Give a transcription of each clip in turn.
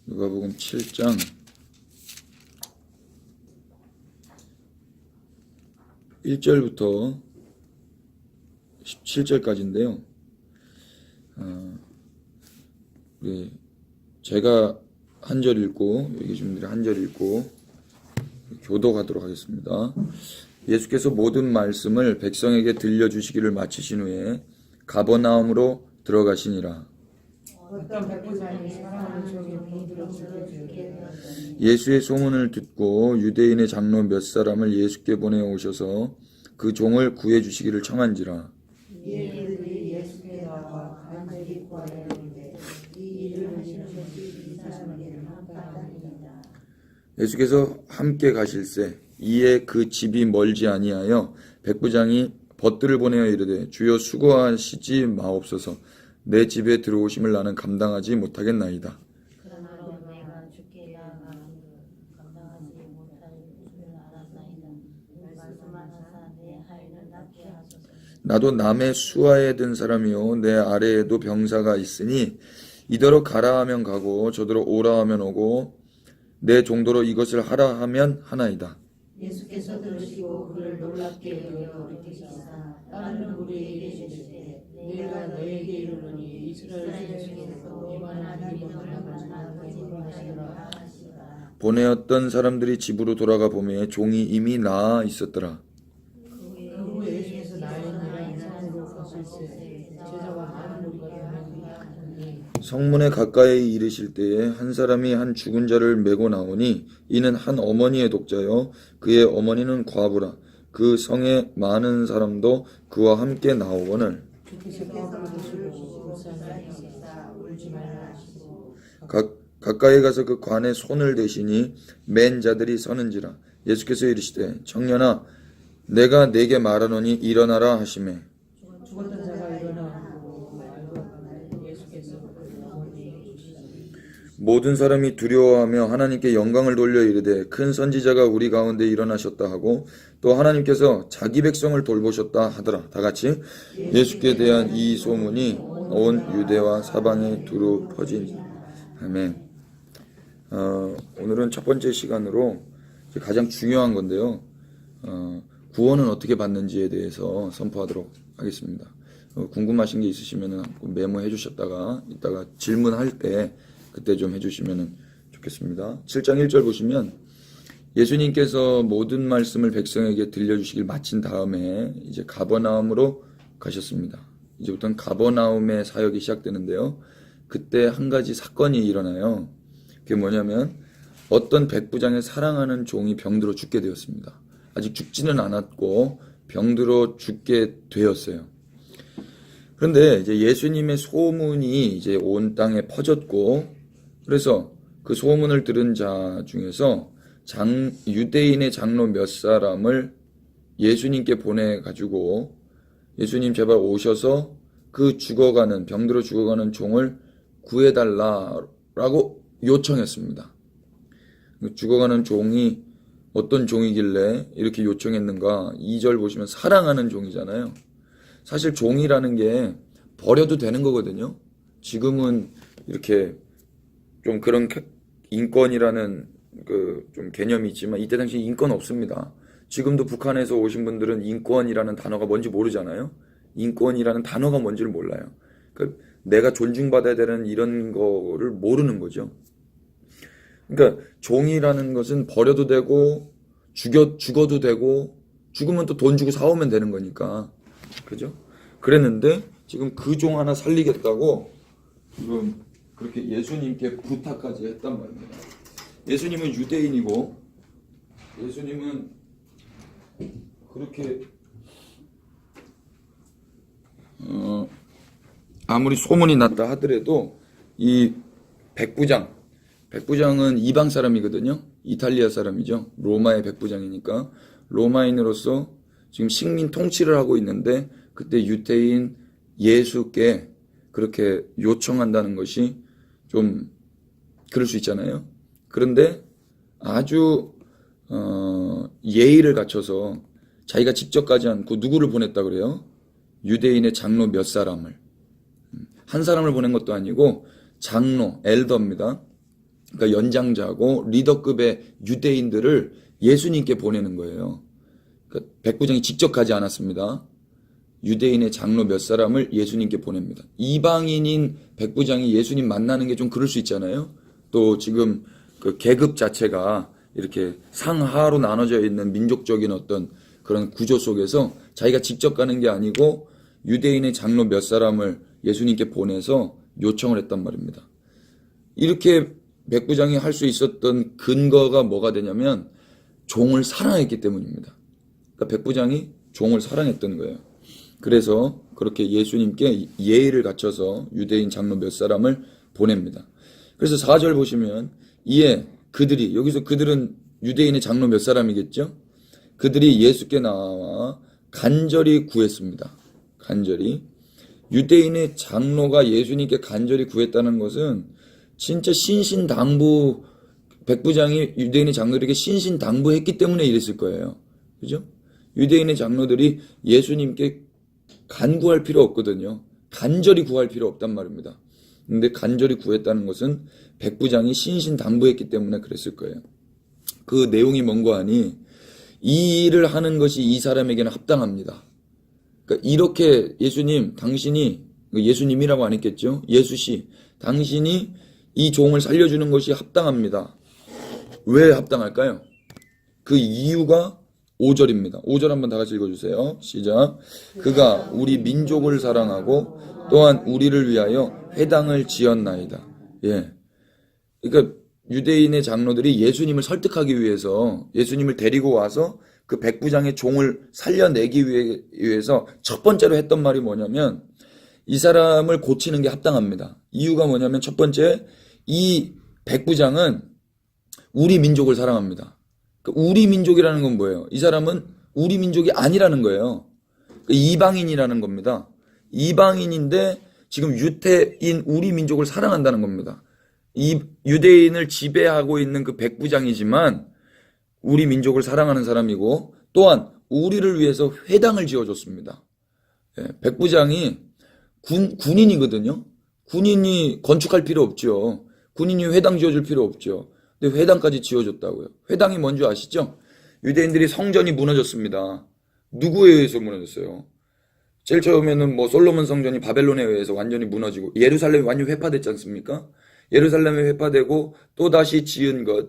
누가복음 7장 1절부터 17절까지인데요. 제가 한 절 읽고 여기 주민들이 한 절 읽고 교독하도록 하겠습니다. 예수께서 모든 말씀을 백성에게 들려주시기를 마치신 후에 가버나움으로 들어가시니라. 예수의 소문을 듣고 유대인의 장로 몇 사람을 예수께 보내오셔서 그 종을 구해주시기를 청한지라. 예수께서 함께 가실새 이에 그 집이 멀지 아니하여 백부장이 벗들을 보내어 이르되 주여 수고하시지 마옵소서. 내 집에 들어오심을 나는 감당하지 못하겠나이다. 나도 남의 수하에 든 사람이요 내 아래에도 병사가 있으니 이더러 가라 하면 가고 저더러 오라 하면 오고 내 정도로 이것을 하라 하면 하나이다. 예수께서 들으시고 그를 놀랍게 여겨 이르시사 다른 무리에게 이르시되 내가 너에게 이르노니 이스라엘 중에서 이만한 믿음을 만나게 하시리라 하시니라. 보내었던 사람들이 집으로 돌아가 보매 종이 이미 나아 있었더라. 그 후에 예수께서 나인이라 인산으로 가실새 제자와 많은 무리가 동행하니 성문에 가까이 이르실 때에 한 사람이 한 죽은 자를 메고 나오니 이는 한 어머니의 독자요 그의 어머니는 과부라. 그 성에 많은 사람도 그와 함께 나오거늘 가까이 가서 그 관에 손을 대시니 맨 자들이 서는지라. 예수께서 이르시되 청년아 내가 네게 말하노니 일어나라 하시매 죽었던 자가 일어나고 예수께서 모든 사람이 두려워하며 하나님께 영광을 돌려 이르되 큰 선지자가 우리 가운데 일어나셨다 하고 또 하나님께서 자기 백성을 돌보셨다 하더라. 다같이 예수께 대한 이 소문이 온 유대와 사방에 두루 퍼진. 아멘. 오늘은 첫 번째 시간으로 가장 중요한 건데요. 구원은 어떻게 받는지에 대해서 선포하도록 하겠습니다. 궁금하신 게 있으시면 메모해 주셨다가 이따가 질문할 때 그때 좀 해주시면 좋겠습니다. 7장 1절 보시면 예수님께서 모든 말씀을 백성에게 들려주시길 마친 다음에 이제 가버나움으로 가셨습니다. 이제부터는 가버나움의 사역이 시작되는데요. 그때 한 가지 사건이 일어나요. 그게 뭐냐면 어떤 백부장의 사랑하는 종이 병들어 죽게 되었습니다. 아직 죽지는 않았고 병들어 죽게 되었어요. 그런데 이제 예수님의 소문이 이제 온 땅에 퍼졌고 그래서 그 소문을 들은 자 중에서 유대인의 장로 몇 사람을 예수님께 보내가지고 예수님 제발 오셔서 그 병들어 죽어가는 종을 구해달라라고 요청했습니다. 죽어가는 종이 어떤 종이길래 이렇게 요청했는가? 2절 보시면 사랑하는 종이잖아요. 사실 종이라는 게 버려도 되는 거거든요. 지금은 이렇게 좀 그런 인권이라는 좀 개념이 있지만 이때 당시 인권 없습니다. 지금도 북한에서 오신 분들은 인권이라는 단어가 뭔지 모르잖아요. 인권이라는 단어가 뭔지를 몰라요. 그러니까 내가 존중받아야 되는 이런 거를 모르는 거죠. 그러니까 종이라는 것은 버려도 되고 죽어도 되고 죽으면 또 돈 주고 사오면 되는 거니까. 그죠? 그랬는데 지금 그 종 하나 살리겠다고 지금 그렇게 예수님께 부탁까지 했단 말입니다. 예수님은 유대인이고 예수님은 그렇게 아무리 소문이 났다 하더라도 이 백부장은 이방 사람이거든요. 이탈리아 사람이죠. 로마의 백부장이니까 로마인으로서 지금 식민 통치를 하고 있는데 그때 유대인 예수께 그렇게 요청한다는 것이 좀 그럴 수 있잖아요. 그런데 아주 예의를 갖춰서 자기가 직접 가지 않고 누구를 보냈다 그래요? 유대인의 장로 몇 사람을. 한 사람을 보낸 것도 아니고 장로, 엘더입니다. 그러니까 연장자고 리더급의 유대인들을 예수님께 보내는 거예요. 그러니까 백부장이 직접 가지 않았습니다. 유대인의 장로 몇 사람을 예수님께 보냅니다. 이방인인 백부장이 예수님 만나는 게 좀 그럴 수 있잖아요. 또 지금 그 계급 자체가 이렇게 상하로 나눠져 있는 민족적인 어떤 그런 구조 속에서 자기가 직접 가는 게 아니고 유대인의 장로 몇 사람을 예수님께 보내서 요청을 했단 말입니다. 이렇게 백부장이 할 수 있었던 근거가 뭐가 되냐면 종을 사랑했기 때문입니다. 그러니까 백부장이 종을 사랑했던 거예요. 그래서 그렇게 예수님께 예의를 갖춰서 유대인 장로 몇 사람을 보냅니다. 그래서 4절 보시면 이에 그들이, 여기서 그들은 유대인의 장로 몇 사람이겠죠? 그들이 예수께 나와 간절히 구했습니다. 간절히. 유대인의 장로가 예수님께 간절히 구했다는 것은 진짜 신신당부, 백부장이 유대인의 장로들에게 신신당부했기 때문에 이랬을 거예요. 그죠? 유대인의 장로들이 예수님께 간구할 필요 없거든요. 간절히 구할 필요 없단 말입니다. 근데 간절히 구했다는 것은 백부장이 신신당부했기 때문에 그랬을 거예요. 그 내용이 뭔가 하니 이 일을 하는 것이 이 사람에게는 합당합니다. 그러니까 이렇게 예수님, 당신이, 예수님이라고 안 했겠죠? 예수씨, 당신이 이 종을 살려주는 것이 합당합니다. 왜 합당할까요? 그 이유가 5절입니다. 5절 한번 다 같이 읽어주세요. 시작. 그가 우리 민족을 사랑하고 또한 우리를 위하여 회당을 지었나이다. 예. 그러니까 유대인의 장로들이 예수님을 설득하기 위해서 예수님을 데리고 와서 그 백부장의 종을 살려내기 위해서 첫 번째로 했던 말이 뭐냐면 이 사람을 고치는 게 합당합니다. 이유가 뭐냐면 첫 번째, 이 백부장은 우리 민족을 사랑합니다. 우리 민족이라는 건 뭐예요? 이 사람은 우리 민족이 아니라는 거예요. 이방인이라는 겁니다. 이방인인데 지금 유태인 우리 민족을 사랑한다는 겁니다. 이 유대인을 지배하고 있는 그 백부장이지만 우리 민족을 사랑하는 사람이고 또한 우리를 위해서 회당을 지어줬습니다. 예, 백부장이 군인이거든요. 군인이 건축할 필요 없죠. 군인이 회당 지어줄 필요 없죠. 근데 회당까지 지어줬다고요. 회당이 뭔지 아시죠? 유대인들이 성전이 무너졌습니다. 누구에 의해서 무너졌어요? 제일 처음에는 뭐 솔로몬 성전이 바벨론에 의해서 완전히 무너지고 예루살렘이 완전히 회파됐지 않습니까? 예루살렘이 회파되고 또 다시 지은 것,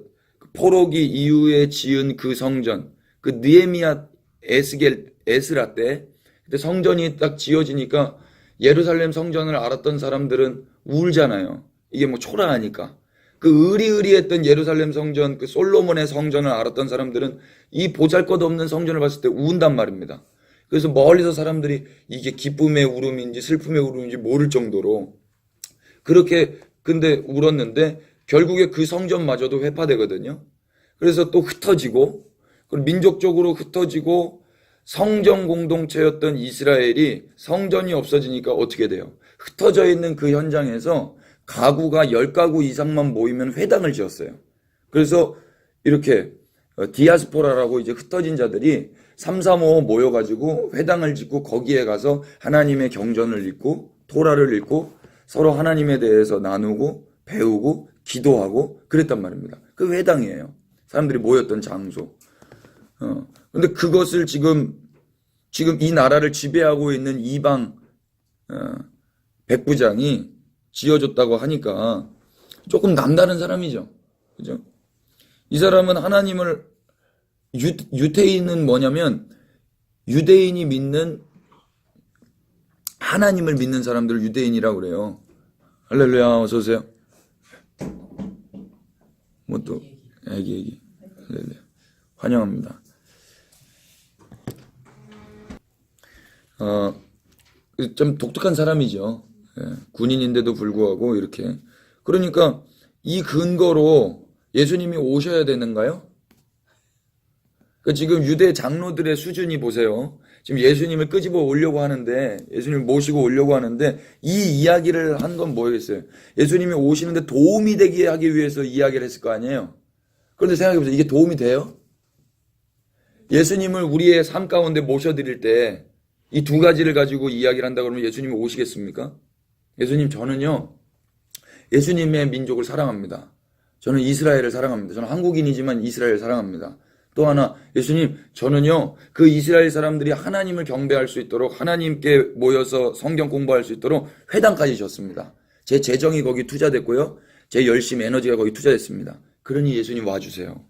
포로기 이후에 지은 그 성전, 그 느헤미야 에스라 때 그때 성전이 딱 지어지니까 예루살렘 성전을 알았던 사람들은 울잖아요. 이게 뭐 초라하니까. 그 의리의리했던 예루살렘 성전, 그 솔로몬의 성전을 알았던 사람들은 이 보잘것없는 성전을 봤을 때 운단 말입니다. 그래서 멀리서 사람들이 이게 기쁨의 울음인지 슬픔의 울음인지 모를 정도로 그렇게 근데 울었는데 결국에 그 성전마저도 회파되거든요. 그래서 또 흩어지고 민족적으로 흩어지고 성전 공동체였던 이스라엘이 성전이 없어지니까 어떻게 돼요? 흩어져 있는 그 현장에서 가구가 10가구 이상만 모이면 회당을 지었어요. 그래서 이렇게 디아스포라라고 이제 흩어진 자들이 3, 4, 5 모여가지고 회당을 짓고 거기에 가서 하나님의 경전을 읽고 토라를 읽고 서로 하나님에 대해서 나누고 배우고 기도하고 그랬단 말입니다. 그 회당이에요. 사람들이 모였던 장소. 근데 그것을 지금 이 나라를 지배하고 있는 이방 백부장이 지어줬다고 하니까 조금 남다른 사람이죠. 그죠? 이 사람은 하나님을 유태인은 뭐냐면 유대인이 믿는 하나님을 믿는 사람들을 유대인이라고 그래요. 할렐루야, 어서 오세요. 뭐 또 애기 할렐루야. 환영합니다. 좀 독특한 사람이죠. 예, 군인인데도 불구하고 이렇게. 그러니까 이 근거로 예수님이 오셔야 되는가요? 그러니까 지금 유대 장로들의 수준이 보세요. 지금 예수님을 끄집어 오려고 하는데, 예수님을 모시고 오려고 하는데, 이 이야기를 한 건 뭐겠어요? 예수님이 오시는데 도움이 되게 하기 위해서 이야기를 했을 거 아니에요? 그런데 생각해보세요. 이게 도움이 돼요? 예수님을 우리의 삶 가운데 모셔드릴 때, 이 두 가지를 가지고 이야기를 한다 그러면 예수님이 오시겠습니까? 예수님, 저는요, 예수님의 민족을 사랑합니다. 저는 이스라엘을 사랑합니다. 저는 한국인이지만 이스라엘을 사랑합니다. 또 하나, 예수님, 저는요, 그 이스라엘 사람들이 하나님을 경배할 수 있도록 하나님께 모여서 성경 공부할 수 있도록 회당까지 졌습니다. 제 재정이 거기 투자됐고요. 제 열심, 에너지가 거기 투자됐습니다. 그러니 예수님 와주세요.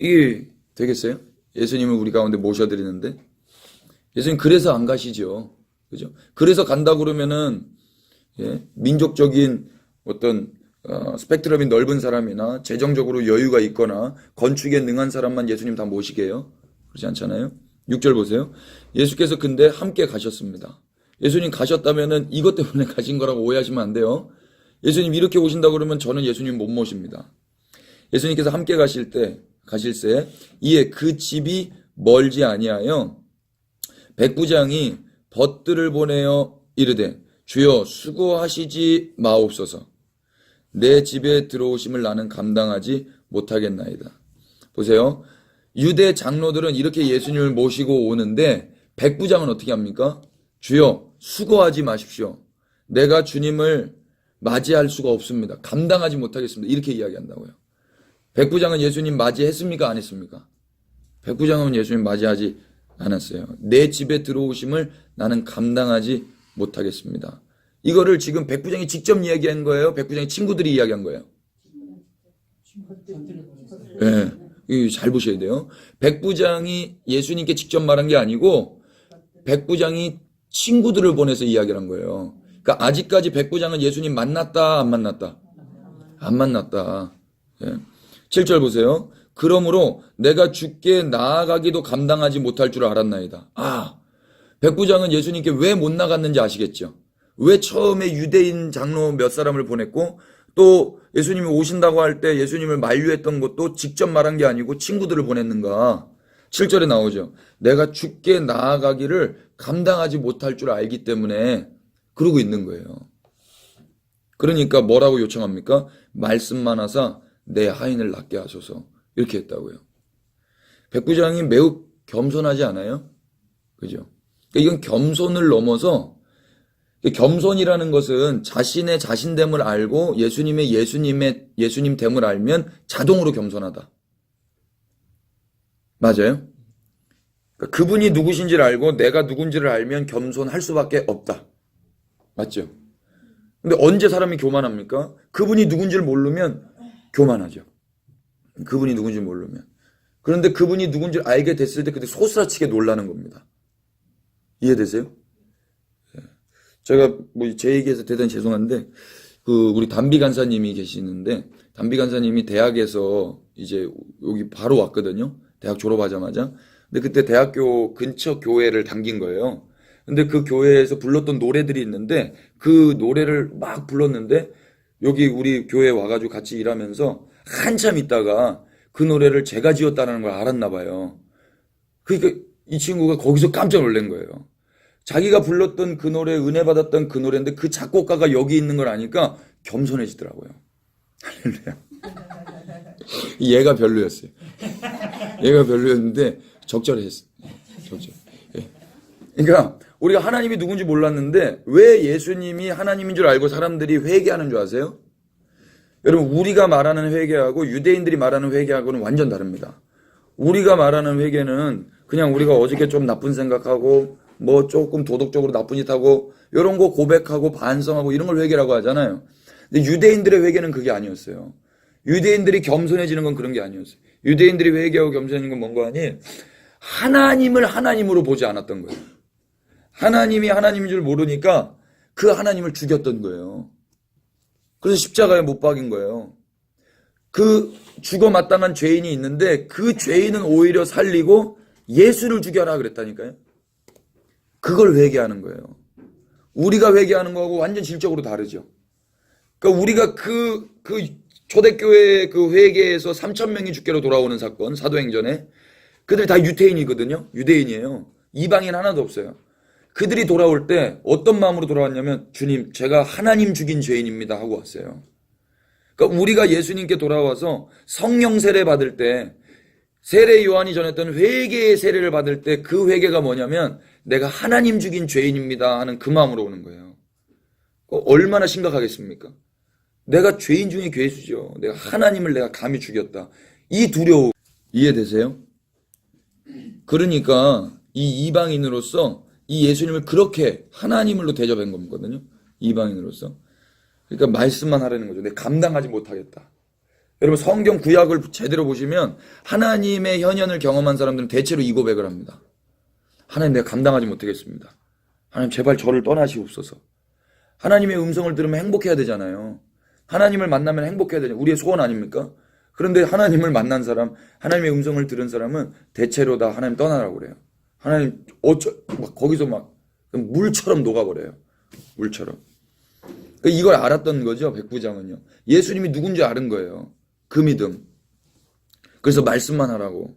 이게 되겠어요? 예수님을 우리 가운데 모셔드리는데? 예수님 그래서 안 가시죠. 그죠? 그래서 간다 그러면은, 민족적인 어떤 스펙트럼이 넓은 사람이나 재정적으로 여유가 있거나 건축에 능한 사람만 예수님 다 모시게요? 그렇지 않잖아요? 6절 보세요. 예수께서 근데 함께 가셨습니다. 예수님 가셨다면은 이것 때문에 가신 거라고 오해하시면 안 돼요. 예수님 이렇게 오신다 그러면 저는 예수님 못 모십니다. 예수님께서 함께 가실새 이에 그 집이 멀지 아니하여 백부장이 벗들을 보내어 이르되 주여 수고하시지 마옵소서. 내 집에 들어오심을 나는 감당하지 못하겠나이다. 보세요. 유대 장로들은 이렇게 예수님을 모시고 오는데 백부장은 어떻게 합니까? 주여 수고하지 마십시오. 내가 주님을 맞이할 수가 없습니다. 감당하지 못하겠습니다. 이렇게 이야기한다고요. 백부장은 예수님 맞이했습니까? 안 했습니까? 백부장은 예수님 맞이하지 않았어요. 내 집에 들어오심을 나는 감당하지 못하겠습니다. 이거를 지금 백부장이 직접 이야기한 거예요? 백부장의 친구들이 이야기한 거예요? 네, 잘 보셔야 돼요. 백부장이 예수님께 직접 말한 게 아니고 백부장이 친구들을 보내서 이야기를 한 거예요. 그러니까 아직까지 백부장은 예수님 만났다 안 만났다? 안 만났다. 7절 보세요. 그러므로 내가 주께 나아가기도 감당하지 못할 줄 알았나이다. 백부장은 예수님께 왜 못 나갔는지 아시겠죠? 왜 처음에 유대인 장로 몇 사람을 보냈고 또 예수님이 오신다고 할 때 예수님을 만류했던 것도 직접 말한 게 아니고 친구들을 보냈는가? 7절에 나오죠. 내가 주께 나아가기를 감당하지 못할 줄 알기 때문에 그러고 있는 거예요. 그러니까 뭐라고 요청합니까? 말씀만 하사 내 하인을 낫게 하소서. 이렇게 했다고요. 백부장이 매우 겸손하지 않아요? 그죠? 이건 겸손을 넘어서 겸손이라는 것은 자신의 자신됨을 알고 예수님됨을 알면 자동으로 겸손하다. 맞아요? 그분이 누구신지를 알고 내가 누군지를 알면 겸손할 수밖에 없다. 맞죠? 근데 언제 사람이 교만합니까? 그분이 누군지를 모르면 교만하죠. 그분이 누군지 모르면. 그런데 그분이 누군지를 알게 됐을 때 그때 소스라치게 놀라는 겁니다. 이해되세요? 제가 제 얘기해서 대단히 죄송한데 우리 담비 간사님이 계시는데 담비 간사님이 대학에서 이제 여기 바로 왔거든요. 대학 졸업하자마자. 근데 그때 대학교 근처 교회를 당긴 거예요. 근데 그 교회에서 불렀던 노래들이 있는데 그 노래를 막 불렀는데 여기 우리 교회에 와가지고 같이 일하면서 한참 있다가 그 노래를 제가 지었다는 걸 알았나 봐요. 그러니까 이 친구가 거기서 깜짝 놀란 거예요. 자기가 불렀던 그 노래, 은혜 받았던 그 노래인데 그 작곡가가 여기 있는 걸 아니까 겸손해지더라고요. 할렐루야. 얘가 별로였어요. 얘가 별로였는데 적절했어요. 적절. 그러니까 우리가 하나님이 누군지 몰랐는데 왜 예수님이 하나님인 줄 알고 사람들이 회개하는 줄 아세요? 여러분 우리가 말하는 회개하고 유대인들이 말하는 회개하고는 완전 다릅니다. 우리가 말하는 회개는 그냥 우리가 어저께 좀 나쁜 생각하고 뭐 조금 도덕적으로 나쁜 짓 하고 이런 거 고백하고 반성하고 이런 걸 회개라고 하잖아요. 근데 유대인들의 회개는 그게 아니었어요. 유대인들이 겸손해지는 건 그런 게 아니었어요. 유대인들이 회개하고 겸손해지는 건 뭔가 하니 하나님을 하나님으로 보지 않았던 거예요. 하나님이 하나님인 줄 모르니까 그 하나님을 죽였던 거예요. 그래서 십자가에 못 박인 거예요. 그 죽어 마땅한 죄인이 있는데 그 죄인은 오히려 살리고 예수를 죽여라 그랬다니까요. 그걸 회개하는 거예요. 우리가 회개하는 거하고 완전 질적으로 다르죠. 그러니까 우리가 그 초대교회 그 회개에서 3,000명이 주께로 돌아오는 사건, 사도행전에 그들이 다 유대인이거든요. 유대인이에요. 이방인 하나도 없어요. 그들이 돌아올 때 어떤 마음으로 돌아왔냐면 주님, 제가 하나님 죽인 죄인입니다 하고 왔어요. 그러니까 우리가 예수님께 돌아와서 성령 세례 받을 때 세례 요한이 전했던 회개의 세례를 받을 때 그 회개가 뭐냐면 내가 하나님 죽인 죄인입니다 하는 그 마음으로 오는 거예요. 얼마나 심각하겠습니까? 내가 죄인 중에 괴수죠. 내가 하나님을 내가 감히 죽였다. 이 두려움 이해되세요? 그러니까 이 이방인으로서 이 예수님을 그렇게 하나님으로 대접한 거거든요. 이방인으로서. 그러니까 말씀만 하라는 거죠. 내가 감당하지 못하겠다. 여러분 성경 구약을 제대로 보시면 하나님의 현현을 경험한 사람들은 대체로 이 고백을 합니다. 하나님 내가 감당하지 못하겠습니다. 하나님 제발 저를 떠나시옵소서. 하나님의 음성을 들으면 행복해야 되잖아요. 하나님을 만나면 행복해야 되잖아요. 우리의 소원 아닙니까? 그런데 하나님을 만난 사람, 하나님의 음성을 들은 사람은 대체로 다 하나님 떠나라고 그래요. 하나님 막 거기서 막 물처럼 녹아버려요. 물처럼. 이걸 알았던 거죠. 백부장은요. 예수님이 누군지 아는 거예요. 그 믿음. 그래서 말씀만 하라고.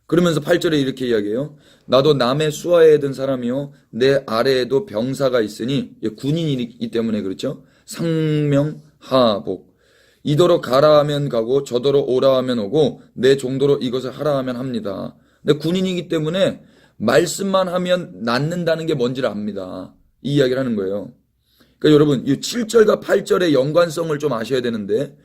그러면서 8절에 이렇게 이야기해요. 나도 남의 수하에 든 사람이요 내 아래에도 병사가 있으니 군인이기 때문에 그렇죠. 상명하복. 이더러 가라 하면 가고 저더러 오라 하면 오고 내 정도로 이것을 하라 하면 합니다. 근데 군인이기 때문에 말씀만 하면 낫는다는 게 뭔지를 압니다. 이 이야기를 하는 거예요. 그러니까 여러분 이 7절과 8절의 연관성을 좀 아셔야 되는데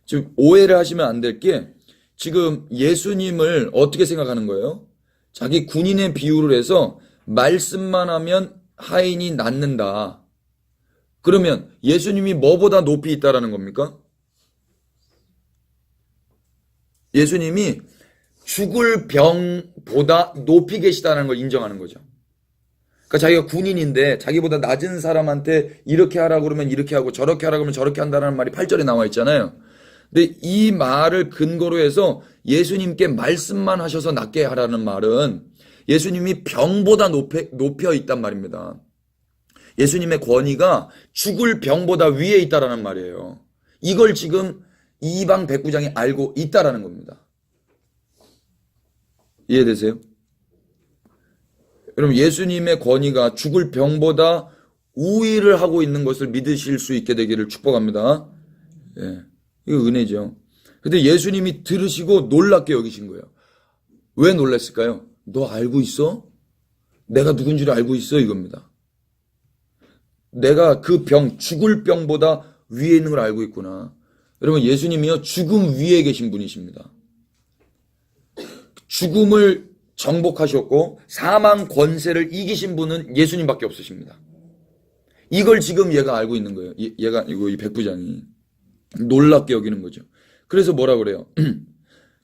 지금 오해를 하시면 안 될 게 지금 예수님을 어떻게 생각하는 거예요? 자기 군인의 비유를 해서 말씀만 하면 하인이 낫는다. 그러면 예수님이 뭐보다 높이 있다라는 겁니까? 예수님이 죽을 병보다 높이 계시다는 걸 인정하는 거죠. 그러니까 자기가 군인인데 자기보다 낮은 사람한테 이렇게 하라고 그러면 이렇게 하고 저렇게 하라고 그러면 저렇게 한다는 말이 8절에 나와 있잖아요. 근데 이 말을 근거로 해서 예수님께 말씀만 하셔서 낫게 하라는 말은 예수님이 병보다 높여 있단 말입니다. 예수님의 권위가 죽을 병보다 위에 있다라는 말이에요. 이걸 지금 이방 백부장이 알고 있다라는 겁니다. 이해되세요? 여러분 예수님의 권위가 죽을 병보다 우위를 하고 있는 것을 믿으실 수 있게 되기를 축복합니다. 예. 이거 은혜죠. 근데 예수님이 들으시고 놀랍게 여기신 거예요. 왜 놀랐을까요? 너 알고 있어? 내가 누군지를 알고 있어? 이겁니다. 내가 그 병, 죽을 병보다 위에 있는 걸 알고 있구나. 여러분 예수님이요 죽음 위에 계신 분이십니다. 죽음을 정복하셨고 사망 권세를 이기신 분은 예수님밖에 없으십니다. 이걸 지금 얘가 알고 있는 거예요. 얘가 이 백부장이 놀랍게 여기는 거죠. 그래서 뭐라 그래요?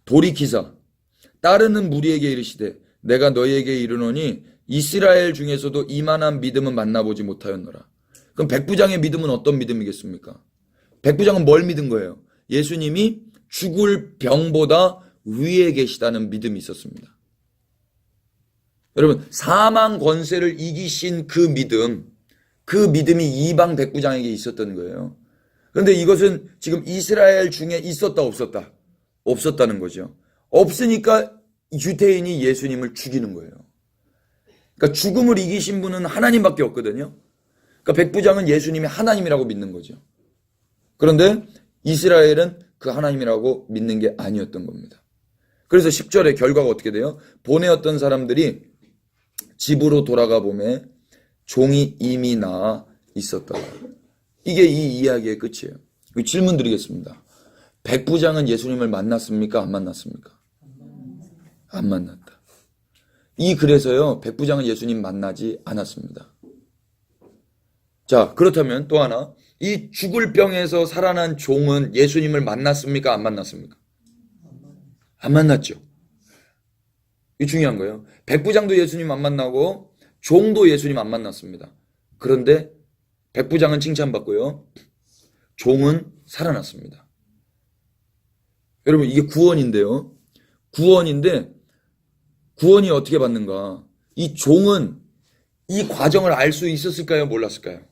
돌이키사 따르는 무리에게 이르시되 내가 너희에게 이르노니 이스라엘 중에서도 이만한 믿음은 만나보지 못하였노라. 그럼 백부장의 믿음은 어떤 믿음이겠습니까? 백부장은 뭘 믿은 거예요? 예수님이 죽을 병보다 위에 계시다는 믿음이 있었습니다. 여러분 사망 권세를 이기신 그 믿음이 이방 백부장에게 있었던 거예요. 그런데 이것은 지금 이스라엘 중에 있었다 없었다? 없었다는 거죠. 없으니까 유대인이 예수님을 죽이는 거예요. 그러니까 죽음을 이기신 분은 하나님밖에 없거든요. 그러니까 백부장은 예수님이 하나님이라고 믿는 거죠. 그런데 이스라엘은 그 하나님이라고 믿는 게 아니었던 겁니다. 그래서 10절의 결과가 어떻게 돼요? 보내었던 사람들이 집으로 돌아가 보매 종이 이미 나아 있었다. 이게 이 이야기의 끝이에요. 질문 드리겠습니다. 백부장은 예수님을 만났습니까? 안 만났습니까? 안 만났다. 이 글에서요, 백부장은 예수님 만나지 않았습니다. 자, 그렇다면 또 하나, 이 죽을 병에서 살아난 종은 예수님을 만났습니까? 안 만났습니까? 안 만났죠. 이 중요한 거예요. 백부장도 예수님 안 만나고 종도 예수님 안 만났습니다. 그런데 백부장은 칭찬받고요. 종은 살아났습니다. 여러분 이게 구원인데요. 구원인데 구원이 어떻게 받는가? 이 종은 이 과정을 알 수 있었을까요? 몰랐을까요?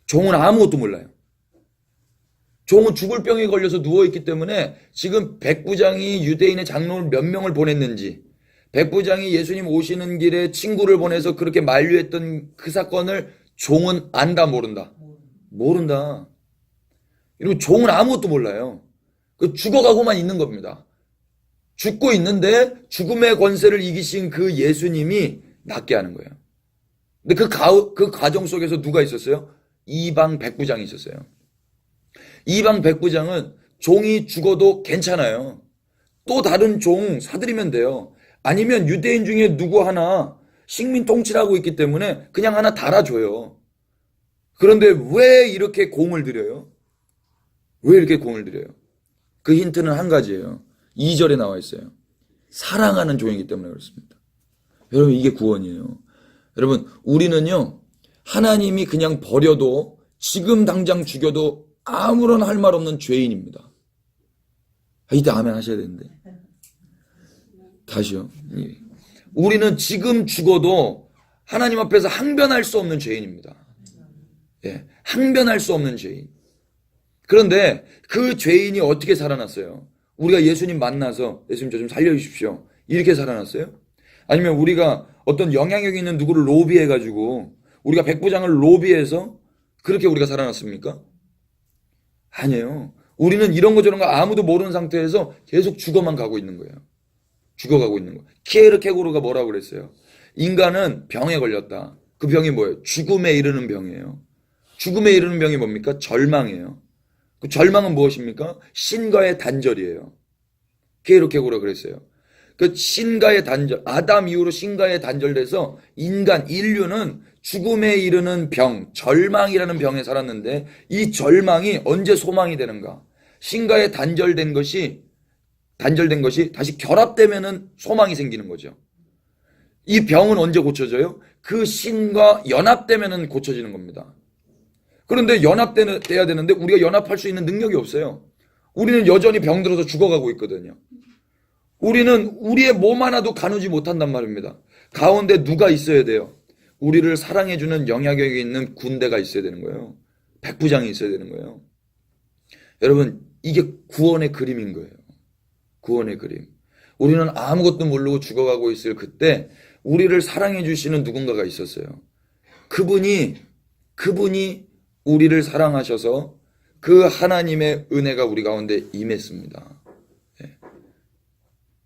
종은 아무것도 몰라요. 종은 죽을 병에 걸려서 누워있기 때문에 지금 백부장이 유대인의 장로를 몇 명을 보냈는지, 백부장이 예수님 오시는 길에 친구를 보내서 그렇게 만류했던 그 사건을 종은 안다 모른다? 모른다. 그리고 종은 아무것도 몰라요. 죽어가고만 있는 겁니다. 죽고 있는데 죽음의 권세를 이기신 그 예수님이 낫게 하는 거예요. 근데 그 과정 속에서 누가 있었어요? 이방 백부장이 있었어요. 이방 백부장은 종이 죽어도 괜찮아요. 또 다른 종 사들이면 돼요. 아니면 유대인 중에 누구 하나 식민 통치를 하고 있기 때문에 그냥 하나 달아줘요. 그런데 왜 이렇게 공을 들여요? 왜 이렇게 공을 들여요? 그 힌트는 한 가지예요. 2절에 나와 있어요. 사랑하는 종이기 때문에 그렇습니다. 여러분, 이게 구원이에요. 여러분, 우리는요, 하나님이 그냥 버려도 지금 당장 죽여도 아무런 할 말 없는 죄인입니다. 이때 아멘 하셔야 되는데. 다시요. 우리는 지금 죽어도 하나님 앞에서 항변할 수 없는 죄인입니다. 예, 항변할 수 없는 죄인. 그런데 그 죄인이 어떻게 살아났어요? 우리가 예수님 만나서 예수님 저 좀 살려주십시오. 이렇게 살아났어요? 아니면 우리가 어떤 영향력 있는 누구를 로비해가지고 우리가 백부장을 로비해서 그렇게 우리가 살아났습니까? 아니에요. 우리는 이런 거 저런 거 아무도 모르는 상태에서 계속 죽어만 가고 있는 거예요. 죽어가고 있는 거예요. 키에르 케고르가 뭐라고 그랬어요? 인간은 병에 걸렸다. 그 병이 뭐예요? 죽음에 이르는 병이에요. 죽음에 이르는 병이 뭡니까? 절망이에요. 그 절망은 무엇입니까? 신과의 단절이에요. 키에르 케고르가 그랬어요. 그 신과의 단절, 아담 이후로 신과의 단절돼서 인류는 죽음에 이르는 병, 절망이라는 병에 살았는데 이 절망이 언제 소망이 되는가? 신과의 단절된 것이 다시 결합되면은 소망이 생기는 거죠. 이 병은 언제 고쳐져요? 그 신과 연합되면은 고쳐지는 겁니다. 그런데 연합돼야 되는데 우리가 연합할 수 있는 능력이 없어요. 우리는 여전히 병들어서 죽어가고 있거든요. 우리는 우리의 몸 하나도 가누지 못한단 말입니다. 가운데 누가 있어야 돼요? 우리를 사랑해주는 영향력이 있는 군대가 있어야 되는 거예요. 백부장이 있어야 되는 거예요. 여러분, 이게 구원의 그림인 거예요. 구원의 그림. 우리는 아무것도 모르고 죽어가고 있을 그때 우리를 사랑해주시는 누군가가 있었어요. 그분이 우리를 사랑하셔서 그 하나님의 은혜가 우리 가운데 임했습니다.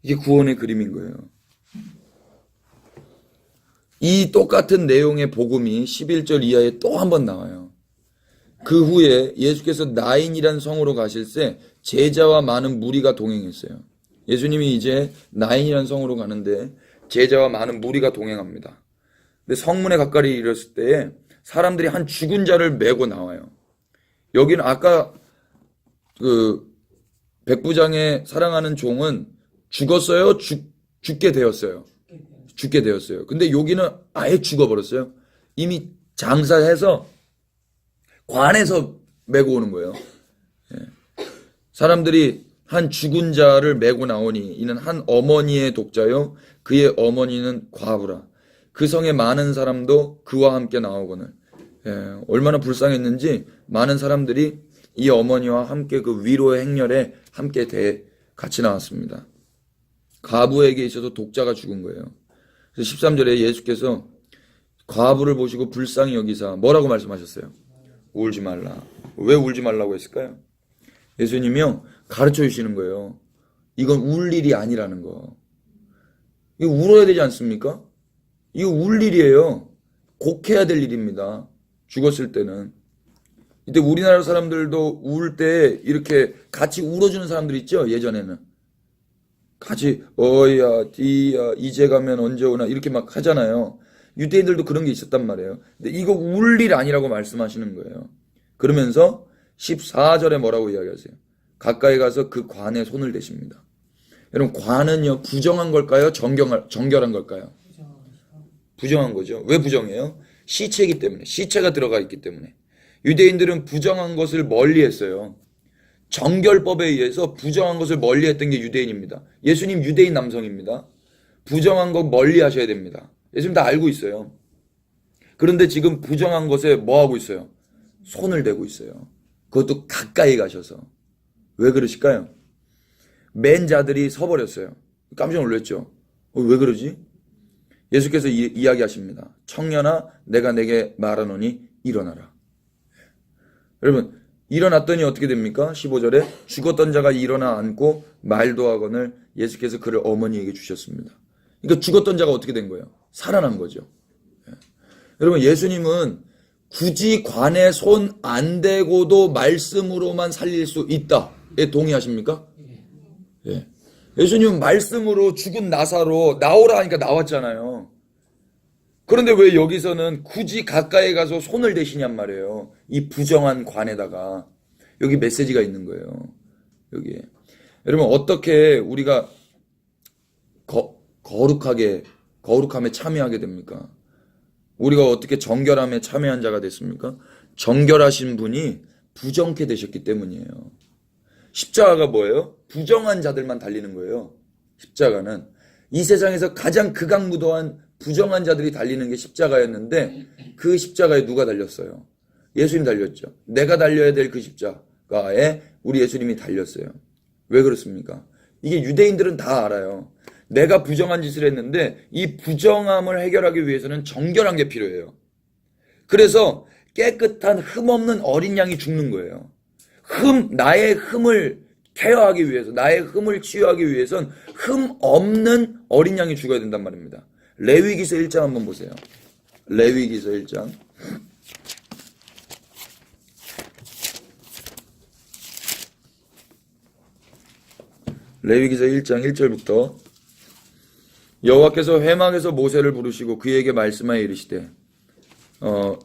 이게 구원의 그림인 거예요. 이 똑같은 내용의 복음이 11절 이하에 또 한 번 나와요. 그 후에 예수께서 나인이란 성으로 가실새 제자와 많은 무리가 동행했어요. 예수님이 이제 나인이란 성으로 가는데 제자와 많은 무리가 동행합니다. 근데 성문에 가까이 이르렀을 때에 사람들이 한 죽은 자를 메고 나와요. 여기는 아까 그 백부장의 사랑하는 종은 죽었어요? 죽게 되었어요? 죽게 되었어요. 근데 여기는 아예 죽어버렸어요. 이미 장사해서 관에서 메고 오는 거예요. 사람들이 한 죽은 자를 메고 나오니 이는 한 어머니의 독자요 그의 어머니는 과부라. 그 성에 많은 사람도 그와 함께 나오거늘. 얼마나 불쌍했는지 많은 사람들이 이 어머니와 함께 그 위로의 행렬에 함께 같이 나왔습니다. 과부에게 있어서 독자가 죽은 거예요. 그래서 13절에 예수께서 과부를 보시고 불쌍히 여기사 뭐라고 말씀하셨어요? 울지 말라. 왜 울지 말라고 했을까요? 예수님이요 가르쳐 주시는 거예요. 이건 울 일이 아니라는 거. 이거 울어야 되지 않습니까? 이거 울 일이에요. 곡해야 될 일입니다. 죽었을 때는. 이때 우리나라 사람들도 울 때 이렇게 같이 울어주는 사람들 있죠? 예전에는. 같이 어야 디야 이제 가면 언제 오나 이렇게 막 하잖아요. 유대인들도 그런 게 있었단 말이에요. 근데 이거 울 일 아니라고 말씀하시는 거예요. 그러면서 14절에 뭐라고 이야기하세요? 가까이 가서 그 관에 손을 대십니다. 여러분 관은요 부정한 걸까요? 정결한 걸까요? 부정한 거죠. 왜 부정해요? 시체이기 때문에. 시체가 들어가 있기 때문에. 유대인들은 부정한 것을 멀리했어요. 정결법에 의해서 부정한 것을 멀리했던 게 유대인입니다. 예수님 유대인 남성입니다. 부정한 것 멀리 하셔야 됩니다. 예수님 다 알고 있어요. 그런데 지금 부정한 것에 뭐 하고 있어요? 손을 대고 있어요. 그것도 가까이 가셔서. 왜 그러실까요? 맨 자들이 서버렸어요. 깜짝 놀랐죠. 왜 그러지? 예수께서 이야기하십니다. 청년아 내가 내게 말하노니 일어나라. 여러분 일어났더니 어떻게 됩니까? 15절에 죽었던 자가 일어나 앉고 말도 하거늘 예수께서 그를 어머니에게 주셨습니다. 그러니까 죽었던 자가 어떻게 된 거예요? 살아난 거죠. 여러분 예수님은 굳이 관에 손 안 대고도 말씀으로만 살릴 수 있다에 동의하십니까? 예. 예수님은 말씀으로 죽은 나사로 나오라 하니까 나왔잖아요. 그런데 왜 여기서는 굳이 가까이 가서 손을 대시냔 말이에요. 이 부정한 관에다가. 여기 메시지가 있는 거예요. 여기에. 여러분, 어떻게 우리가 거룩함에 참여하게 됩니까? 우리가 어떻게 정결함에 참여한 자가 됐습니까? 정결하신 분이 부정케 되셨기 때문이에요. 십자가가 뭐예요? 부정한 자들만 달리는 거예요. 십자가는 이 세상에서 가장 극악무도한 부정한 자들이 달리는 게 십자가였는데 그 십자가에 누가 달렸어요? 예수님 달렸죠. 내가 달려야 될 그 십자가에 우리 예수님이 달렸어요. 왜 그렇습니까? 이게 유대인들은 다 알아요. 내가 부정한 짓을 했는데 이 부정함을 해결하기 위해서는 정결한 게 필요해요. 그래서 깨끗한 흠 없는 어린 양이 죽는 거예요. 나의 흠을 케어하기 위해서, 나의 흠을 치유하기 위해선 흠 없는 어린 양이 죽어야 된단 말입니다. 레위기서 1장 한번 보세요. 레위기서 1장. 레위기서 1장 1절부터 여호와께서 회막에서 모세를 부르시고 그에게 말씀하여 이르시되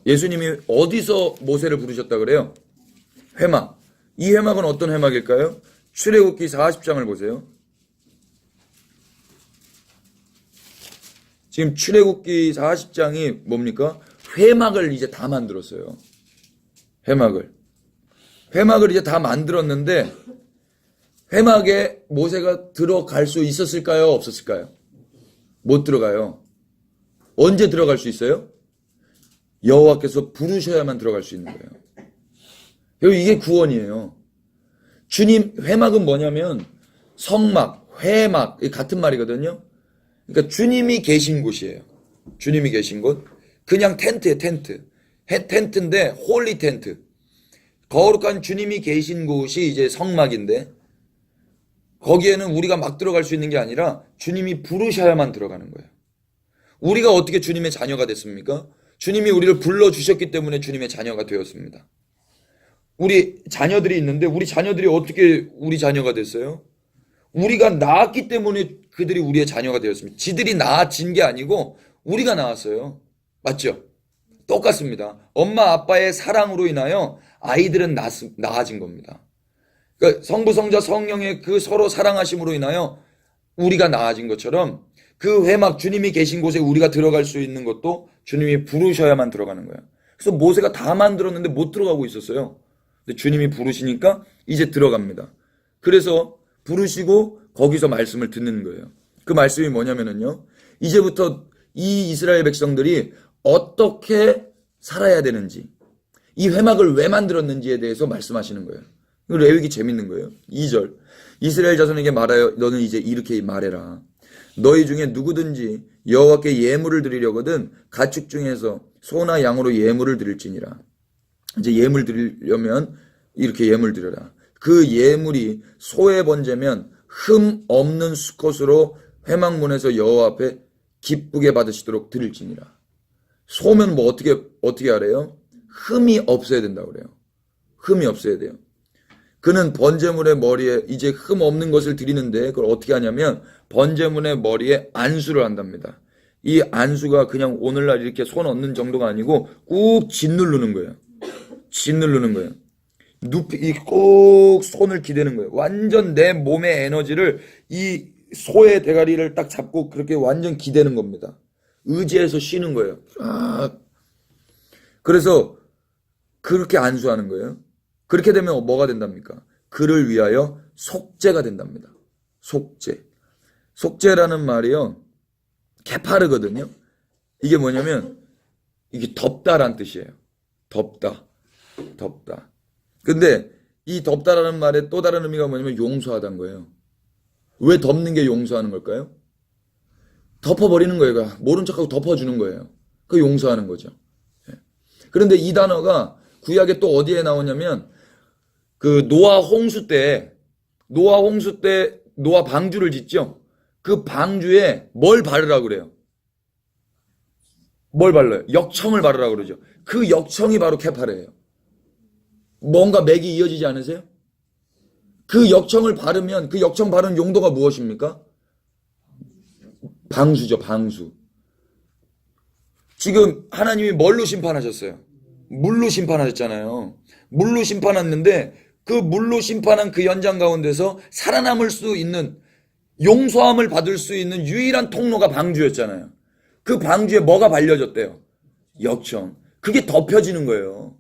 예수님이 어디서 모세를 부르셨다 그래요? 회막. 이 회막은 어떤 회막일까요? 출애굽기 40장을 보세요. 지금 출애굽기 40장이 뭡니까? 회막을 이제 다 만들었어요. 회막을 이제 다 만들었는데 회막에 모세가 들어갈 수 있었을까요? 없었을까요? 못 들어가요. 언제 들어갈 수 있어요? 여호와께서 부르셔야만 들어갈 수 있는 거예요. 이게 구원이에요. 주님, 회막은 뭐냐면 성막, 회막, 같은 말이거든요. 그러니까 주님이 계신 곳이에요. 주님이 계신 곳. 그냥 텐트예요, 텐트. 텐트인데 홀리 텐트. 거룩한 주님이 계신 곳이 이제 성막인데 거기에는 우리가 막 들어갈 수 있는 게 아니라 주님이 부르셔야만 들어가는 거예요. 우리가 어떻게 주님의 자녀가 됐습니까? 주님이 우리를 불러주셨기 때문에 주님의 자녀가 되었습니다. 우리 자녀들이 있는데 우리 자녀들이 어떻게 우리 자녀가 됐어요? 우리가 낳았기 때문에 그들이 우리의 자녀가 되었습니다. 지들이 낳아진 게 아니고 우리가 낳았어요. 맞죠? 똑같습니다. 엄마 아빠의 사랑으로 인하여 아이들은 낳아진 겁니다. 그러니까 성부 성자 성령의 그 서로 사랑하심으로 인하여 우리가 낳아진 것처럼 그 회막 주님이 계신 곳에 우리가 들어갈 수 있는 것도 주님이 부르셔야만 들어가는 거예요. 그래서 모세가 다 만들었는데 못 들어가고 있었어요. 근데 주님이 부르시니까 이제 들어갑니다. 그래서 부르시고 거기서 말씀을 듣는 거예요. 그 말씀이 뭐냐면요. 이제부터 이 이스라엘 백성들이 어떻게 살아야 되는지, 이 회막을 왜 만들었는지에 대해서 말씀하시는 거예요. 레위기 재밌는 거예요. 2절. 이스라엘 자손에게 말하여 너는 이제 이렇게 말해라. 너희 중에 누구든지 여호와께 예물을 드리려거든 가축 중에서 소나 양으로 예물을 드릴지니라. 이제 예물 드리려면 이렇게 예물 드려라. 그 예물이 소의 번제면 흠 없는 수컷으로 회막문에서 여호와 앞에 기쁘게 받으시도록 드릴지니라. 소면 뭐 어떻게 하래요? 흠이 없어야 된다고 그래요. 흠이 없어야 돼요. 그는 번제물의 머리에 이제 흠 없는 것을 드리는데 그걸 어떻게 하냐면 번제물의 머리에 안수를 한답니다. 이 안수가 그냥 오늘날 이렇게 손 얹는 정도가 아니고 꾹 짓누르는 거예요. 짓누르는 거예요. 꼭 손을 기대는 거예요. 완전 내 몸의 에너지를 이 소의 대가리를 딱 잡고 그렇게 완전 기대는 겁니다. 의지해서 쉬는 거예요. 그래서 그렇게 안수하는 거예요. 그렇게 되면 뭐가 된답니까? 그를 위하여 속죄가 된답니다. 속죄. 속죄라는 말이요. 개파르거든요. 이게 뭐냐면 이게 덮다란 뜻이에요. 덮다. 근데 이 덮다라는 말의 또 다른 의미가 뭐냐면 용서하다는 거예요. 왜 덮는 게 용서하는 걸까요? 덮어버리는 거예요. 모른 척하고 덮어주는 거예요. 그 용서하는 거죠. 그런데 이 단어가 구약에 또 어디에 나오냐면 그 노아 홍수 때 노아 방주를 짓죠. 그 방주에 뭘 바르라고 그래요? 뭘 발라요? 역청을 바르라고 그러죠. 그 역청이 바로 케파레예요. 뭔가 맥이 이어지지 않으세요? 그 역청을 바르면 그 역청 바르는 용도가 무엇입니까? 방수죠, 방수. 지금 하나님이 뭘로 심판하셨어요? 물로 심판하셨잖아요. 물로 심판했는데 그 물로 심판한 그 연장 가운데서 살아남을 수 있는, 용서함을 받을 수 있는 유일한 통로가 방주였잖아요. 그 방주에 뭐가 발려졌대요? 역청. 그게 덮여지는 거예요.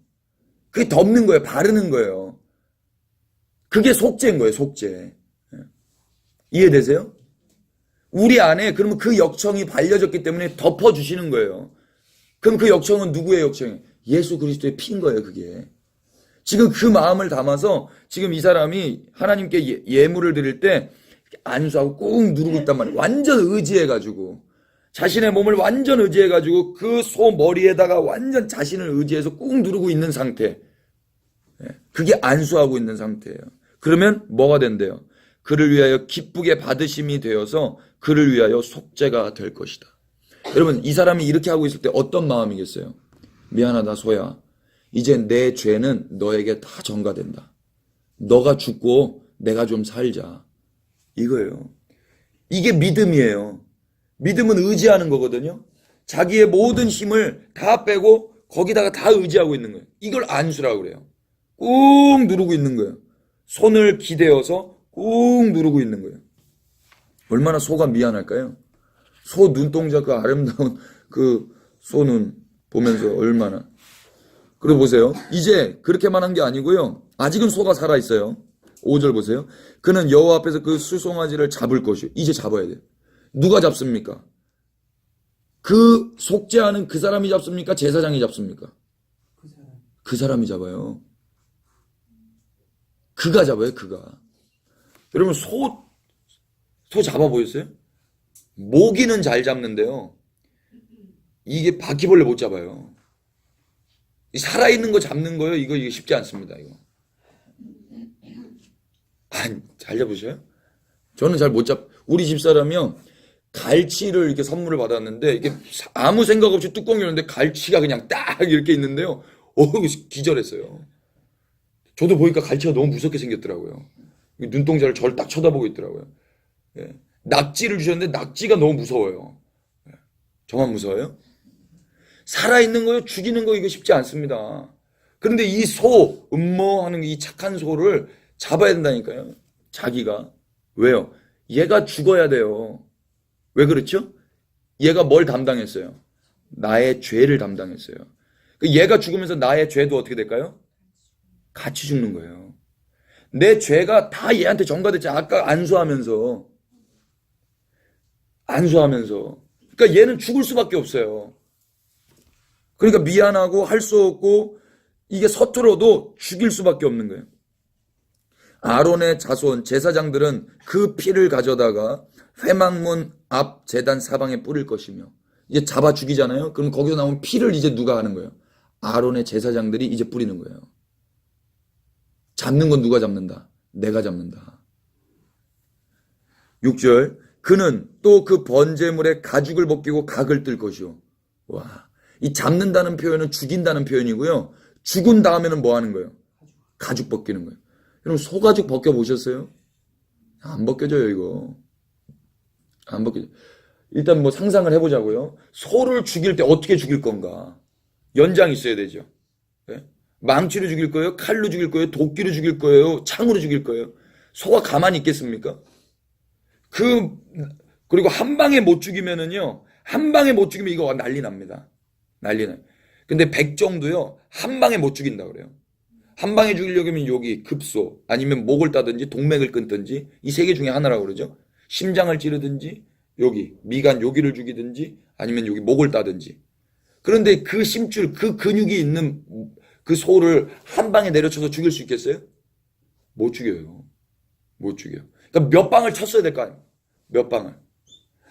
그게 덮는 거예요. 바르는 거예요. 그게 속죄인 거예요. 속죄. 이해되세요? 우리 안에 그러면 그 역청이 발려졌기 때문에 덮어주시는 거예요. 그럼 그 역청은 누구의 역청이에요? 예수 그리스도의 피인 거예요. 그게. 지금 그 마음을 담아서 지금 이 사람이 하나님께 예물을 드릴 때 안수하고 꾹 누르고 있단 말이에요. 완전 의지해가지고. 자신의 몸을 완전 의지해가지고 그 소 머리에다가 완전 자신을 의지해서 꾹 누르고 있는 상태. 그게 안수하고 있는 상태예요. 그러면 뭐가 된대요? 그를 위하여 기쁘게 받으심이 되어서 그를 위하여 속죄가 될 것이다. 여러분, 이 사람이 이렇게 하고 있을 때 어떤 마음이겠어요? 미안하다 소야. 이제 내 죄는 너에게 다 전가된다. 너가 죽고 내가 좀 살자. 이거예요. 이게 믿음이에요. 믿음은 의지하는 거거든요. 자기의 모든 힘을 다 빼고 거기다가 다 의지하고 있는 거예요. 이걸 안수라고 그래요. 꾹 누르고 있는 거예요. 손을 기대어서 꾹 누르고 있는 거예요. 얼마나 소가 미안할까요? 소 눈동자 그 아름다운 그 소눈 보면서 얼마나. 그리고 보세요. 이제 그렇게만 한 게 아니고요. 아직은 소가 살아있어요. 5절 보세요. 그는 여호와 앞에서 그 수송아지를 잡을 것이요. 이제 잡아야 돼요. 누가 잡습니까? 그 속죄하는 그 사람이 잡습니까? 제사장이 잡습니까? 그 사람이 잡아요. 그가 잡아요. 그가. 여러분 소 잡아 보였어요? 모기는 잘 잡는데요. 이게 바퀴벌레 못 잡아요. 살아있는 거 잡는 거요. 이거 쉽지 않습니다. 이거. 잘 잡으셔요? 저는 잘 못 우리 집사람이요. 갈치를 이렇게 선물을 받았는데 이게 아무 생각 없이 뚜껑 열었는데 갈치가 그냥 딱 이렇게 있는데요. 기절했어요. 저도 보니까 갈치가 너무 무섭게 생겼더라고요. 눈동자를 저를 딱 쳐다보고 있더라고요. 예. 낙지를 주셨는데 낙지가 너무 무서워요. 예. 저만 무서워요? 살아있는 거요, 죽이는 거 이거 쉽지 않습니다. 그런데 이 소, 하는 이 착한 소를 잡아야 된다니까요. 자기가. 왜요? 얘가 죽어야 돼요. 왜 그렇죠? 얘가 뭘 담당했어요? 나의 죄를 담당했어요. 얘가 죽으면서 나의 죄도 어떻게 될까요? 같이 죽는 거예요. 내 죄가 다 얘한테 전가됐지. 아까 안수하면서. 그러니까 얘는 죽을 수밖에 없어요. 그러니까 미안하고 할 수 없고 이게 서툴어도 죽일 수밖에 없는 거예요. 아론의 자손 제사장들은 그 피를 가져다가 회막문 앞 제단 사방에 뿌릴 것이며, 이제 잡아 죽이잖아요. 그럼 거기서 나온 피를 이제 누가 하는 거예요? 아론의 제사장들이 이제 뿌리는 거예요. 잡는 건 누가 잡는다? 내가 잡는다. 6절 그는 또 그 번제물에 가죽을 벗기고 각을 뜰 것이요. 와, 이 잡는다는 표현은 죽인다는 표현이고요. 죽은 다음에는 뭐 하는 거예요? 가죽 벗기는 거예요. 여러분 소가죽 벗겨보셨어요? 안 벗겨져요 이거. 안 벗겨져. 일단 뭐 상상을 해보자고요. 소를 죽일 때 어떻게 죽일 건가? 연장이 있어야 되죠. 네? 망치로 죽일 거예요? 칼로 죽일 거예요? 도끼로 죽일 거예요? 창으로 죽일 거예요? 소가 가만히 있겠습니까? 그리고 한 방에 못 죽이면은요, 한 방에 못 죽이면 이거 난리 납니다. 난리 나요. 근데 백정도요, 한 방에 못 죽인다 그래요. 한 방에 죽이려면 여기 급소, 아니면 목을 따든지 동맥을 끊든지, 이 세 개 중에 하나라고 그러죠. 심장을 찌르든지, 여기, 미간 여기를 죽이든지, 아니면 여기 목을 따든지. 그런데 그 심줄, 그 근육이 있는 그 소를 한 방에 내려쳐서 죽일 수 있겠어요? 못 죽여요. 못 죽여요. 그러니까 몇 방을 쳤어야 될 거 아니에요. 몇 방을.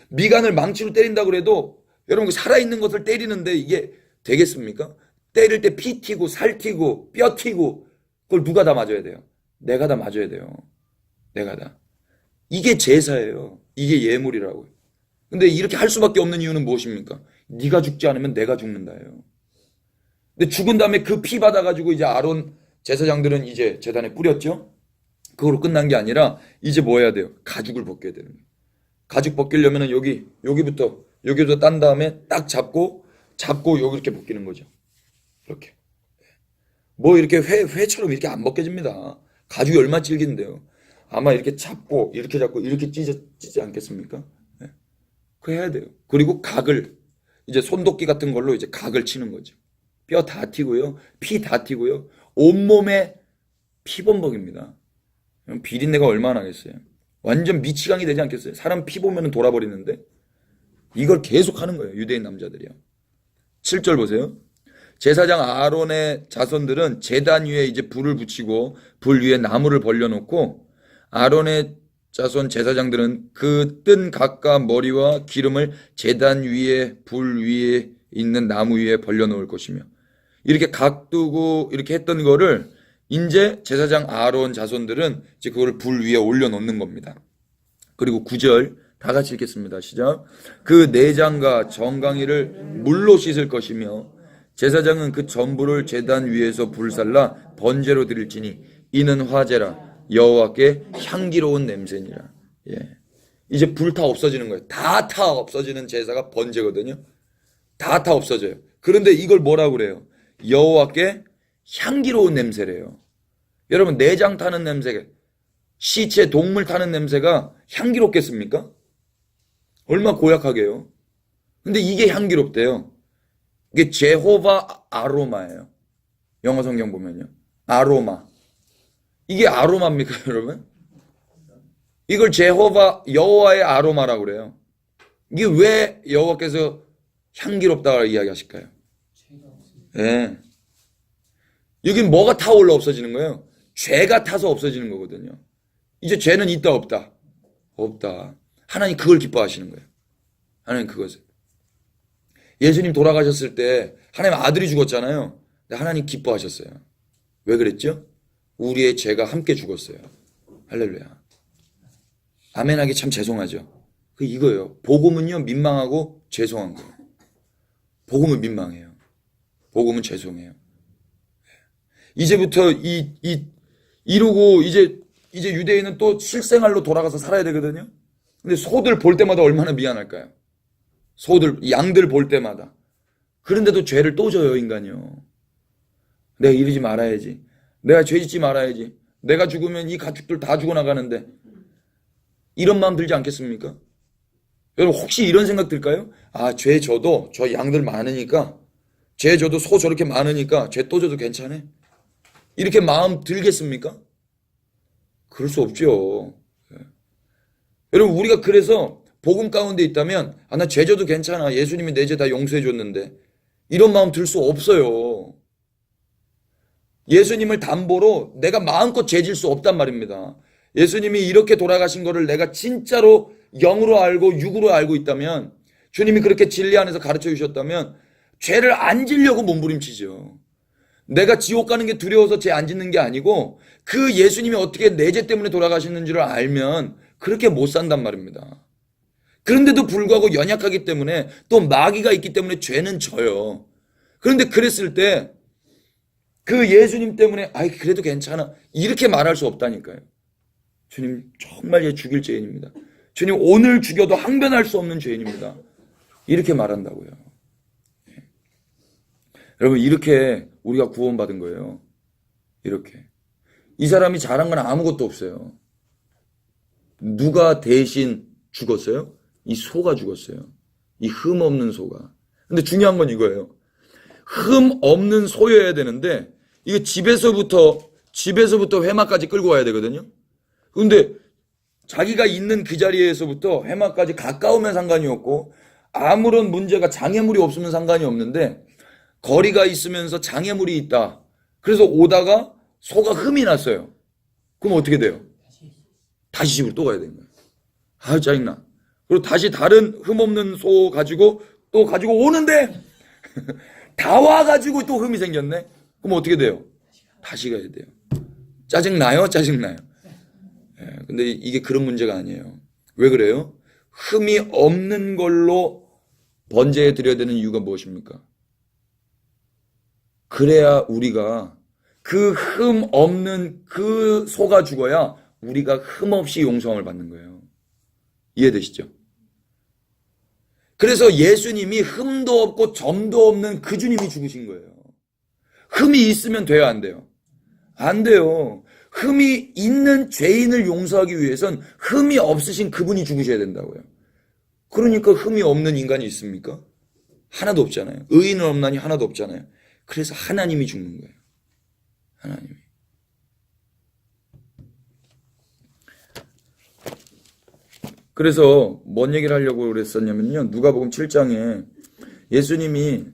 미간을 망치로 때린다고 그래도 여러분 살아있는 것을 때리는데 이게 되겠습니까? 때릴 때 피 튀고 살 튀고 뼈 튀고 그걸 누가 다 맞아야 돼요? 내가 다 맞아야 돼요. 내가 다. 이게 제사예요. 이게 예물이라고요. 근데 이렇게 할 수밖에 없는 이유는 무엇입니까? 네가 죽지 않으면 내가 죽는다예요. 근데 죽은 다음에 그 피 받아가지고 이제 아론 제사장들은 이제 제단에 뿌렸죠. 그걸로 끝난 게 아니라 이제 뭐 해야 돼요? 가죽을 벗겨야 되는 거예요. 가죽 벗기려면은 여기부터 딴 다음에 딱 잡고 여기 이렇게 벗기는 거죠. 이렇게. 뭐 이렇게 회처럼 이렇게 안 벗겨집니다. 가죽이 얼마나 질긴데요. 아마 이렇게 잡고 이렇게 찢지 않겠습니까? 네. 그거 해야 돼요. 그리고 각을 이제 손도끼 같은 걸로 이제 각을 치는 거죠. 뼈 다 튀고요. 피 다 튀고요. 온몸에 피범벅입니다. 비린내가 얼마나 나겠어요. 완전 미치광이 되지 않겠어요. 사람 피 보면 돌아버리는데 이걸 계속 하는 거예요. 유대인 남자들이요. 7절 보세요. 제사장 아론의 자손들은 제단 위에 이제 불을 붙이고 불 위에 나무를 벌려놓고 아론의 자손 제사장들은 그 뜬 각과 머리와 기름을 제단 위에 불 위에 있는 나무 위에 벌려놓을 것이며 이렇게 각 두고 이렇게 했던 거를 이제 제사장 아론 자손들은 이제 그걸 불 위에 올려놓는 겁니다. 그리고 9절 다 같이 읽겠습니다. 시작. 그 내장과 정강이를 물로 씻을 것이며 제사장은 그 전부를 제단 위에서 불살라 번제로 드릴지니 이는 화제라 여호와께 향기로운 냄새니라. 예. 이제 불 다 없어지는 거예요. 다 없어지는 제사가 번제거든요. 다 없어져요. 그런데 이걸 뭐라고 그래요? 여호와께 향기로운 냄새래요. 여러분 내장 타는 냄새, 시체 동물 타는 냄새가 향기롭겠습니까? 얼마나 고약하게요. 근데 이게 향기롭대요. 이게 제호바 아로마예요. 영어 성경 보면요. 아로마. 이게 아로마입니까, 여러분? 이걸 제호바 여호와의 아로마라고 그래요. 이게 왜 여호와께서 향기롭다고 이야기하실까요? 예. 여긴 뭐가 타올라 없어지는 거예요? 죄가 타서 없어지는 거거든요. 이제 죄는 있다 없다? 없다. 하나님 그걸 기뻐하시는 거예요. 하나님 그것을. 예수님 돌아가셨을 때 하나님 아들이 죽었잖아요. 근데 하나님 기뻐하셨어요. 왜 그랬죠? 우리의 죄가 함께 죽었어요. 할렐루야. 아멘하기 참 죄송하죠. 그 이거예요. 복음은요 민망하고 죄송한 거예요. 복음은 민망해요. 복음은 죄송해요. 이제부터 이루고 이제 유대인은 또 실생활로 돌아가서 살아야 되거든요. 근데 소들 볼 때마다 얼마나 미안할까요? 소들, 양들 볼 때마다. 그런데도 죄를 또 져요, 인간이요. 내가 이러지 말아야지. 내가 죄 짓지 말아야지. 내가 죽으면 이 가축들 다 죽어나가는데. 이런 마음 들지 않겠습니까? 여러분 혹시 이런 생각 들까요? 아, 죄 져도 저 양들 많으니까 죄 져도 소 저렇게 많으니까 죄 또 져도 괜찮아. 이렇게 마음 들겠습니까? 그럴 수 없죠. 여러분 우리가 그래서 복음 가운데 있다면 나 죄 져도 괜찮아. 예수님이 내 죄 다 용서해 줬는데 이런 마음 들 수 없어요. 예수님을 담보로 내가 마음껏 죄질 수 없단 말입니다. 예수님이 이렇게 돌아가신 거를 내가 진짜로 영으로 알고 육으로 알고 있다면 주님이 그렇게 진리 안에서 가르쳐 주셨다면 죄를 안 지려고 몸부림치죠. 내가 지옥 가는 게 두려워서 죄 안 짓는 게 아니고 그 예수님이 어떻게 내 죄 때문에 돌아가시는 줄 알면 그렇게 못 산단 말입니다. 그런데도 불구하고 연약하기 때문에 또 마귀가 있기 때문에 죄는 져요. 그런데 그랬을 때 그 예수님 때문에 그래도 괜찮아 이렇게 말할 수 없다니까요. 주님 정말 얘 죽일 죄인입니다. 주님 오늘 죽여도 항변할 수 없는 죄인입니다. 이렇게 말한다고요. 여러분 이렇게 우리가 구원받은 거예요. 이렇게. 이 사람이 잘한 건 아무것도 없어요. 누가 대신 죽었어요? 이 소가 죽었어요. 이 흠 없는 소가. 근데 중요한 건 이거예요. 흠 없는 소여야 되는데 이거 집에서부터 회막까지 끌고 와야 되거든요. 근데 자기가 있는 그 자리에서부터 회막까지 가까우면 상관이 없고 아무런 문제가 장애물이 없으면 상관이 없는데 거리가 있으면서 장애물이 있다. 그래서 오다가 소가 흠이 났어요. 그럼 어떻게 돼요? 다시 집으로 또 가야 되는 거예요. 짜증나. 그리고 다시 다른 흠 없는 소 가지고 오는데 다 와가지고 또 흠이 생겼네. 그럼 어떻게 돼요? 다시 가야 돼요. 짜증나요? 짜증나요. 근데 이게 그런 문제가 아니에요. 왜 그래요? 흠이 없는 걸로 번제해 드려야 되는 이유가 무엇입니까? 그래야 우리가 그 흠 없는 그 소가 죽어야 우리가 흠 없이 용서함을 받는 거예요. 이해되시죠? 그래서 예수님이 흠도 없고 점도 없는 그 주님이 죽으신 거예요. 흠이 있으면 돼요, 안 돼요? 안 돼요. 흠이 있는 죄인을 용서하기 위해선 흠이 없으신 그분이 죽으셔야 된다고요. 그러니까 흠이 없는 인간이 있습니까? 하나도 없잖아요. 의인은 없나니 하나도 없잖아요. 그래서 하나님이 죽는 거예요. 하나님이. 그래서 뭔 얘기를 하려고 그랬었냐면요. 누가복음 7장에 예수님이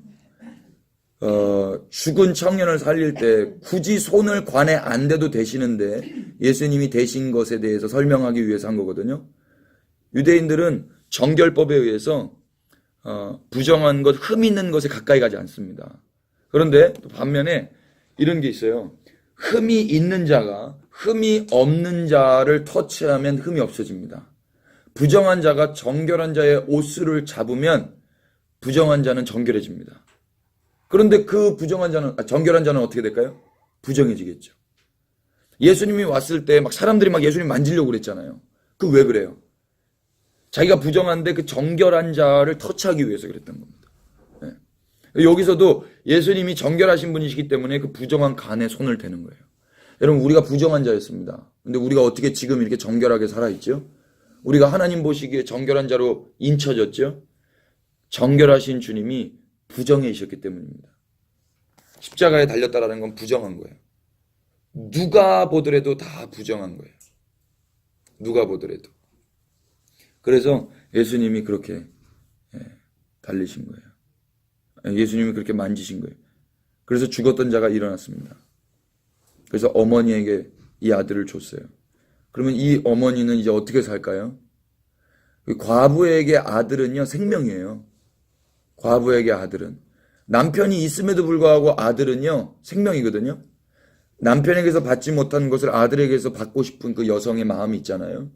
죽은 청년을 살릴 때 굳이 손을 관에 안 대도 되시는데 예수님이 되신 것에 대해서 설명하기 위해서 한 거거든요. 유대인들은 정결법에 의해서 부정한 것, 흠 있는 것에 가까이 가지 않습니다. 그런데 또 반면에 이런 게 있어요. 흠이 있는 자가 흠이 없는 자를 터치하면 흠이 없어집니다. 부정한 자가 정결한 자의 옷을 잡으면 부정한 자는 정결해집니다. 그런데 그 정결한 자는 어떻게 될까요? 부정해지겠죠. 예수님이 왔을 때 막 사람들이 막 예수님 만지려고 그랬잖아요. 그 왜 그래요? 자기가 부정한데 그 정결한 자를 터치하기 위해서 그랬던 겁니다. 네. 여기서도 예수님이 정결하신 분이시기 때문에 그 부정한 간에 손을 대는 거예요. 여러분, 우리가 부정한 자였습니다. 근데 우리가 어떻게 지금 이렇게 정결하게 살아있죠? 우리가 하나님 보시기에 정결한 자로 인쳐졌죠? 정결하신 주님이 부정이셨기 때문입니다. 십자가에 달렸다라는 건 부정한 거예요. 누가 보더라도 다 부정한 거예요. 누가 보더라도. 그래서 예수님이 그렇게 달리신 거예요. 예수님이 그렇게 만지신 거예요. 그래서 죽었던 자가 일어났습니다. 그래서 어머니에게 이 아들을 줬어요. 그러면 이 어머니는 이제 어떻게 살까요? 과부에게 아들은요, 생명이에요. 과부에게 아들은. 남편이 있음에도 불구하고 아들은요, 생명이거든요. 남편에게서 받지 못한 것을 아들에게서 받고 싶은 그 여성의 마음이 있잖아요.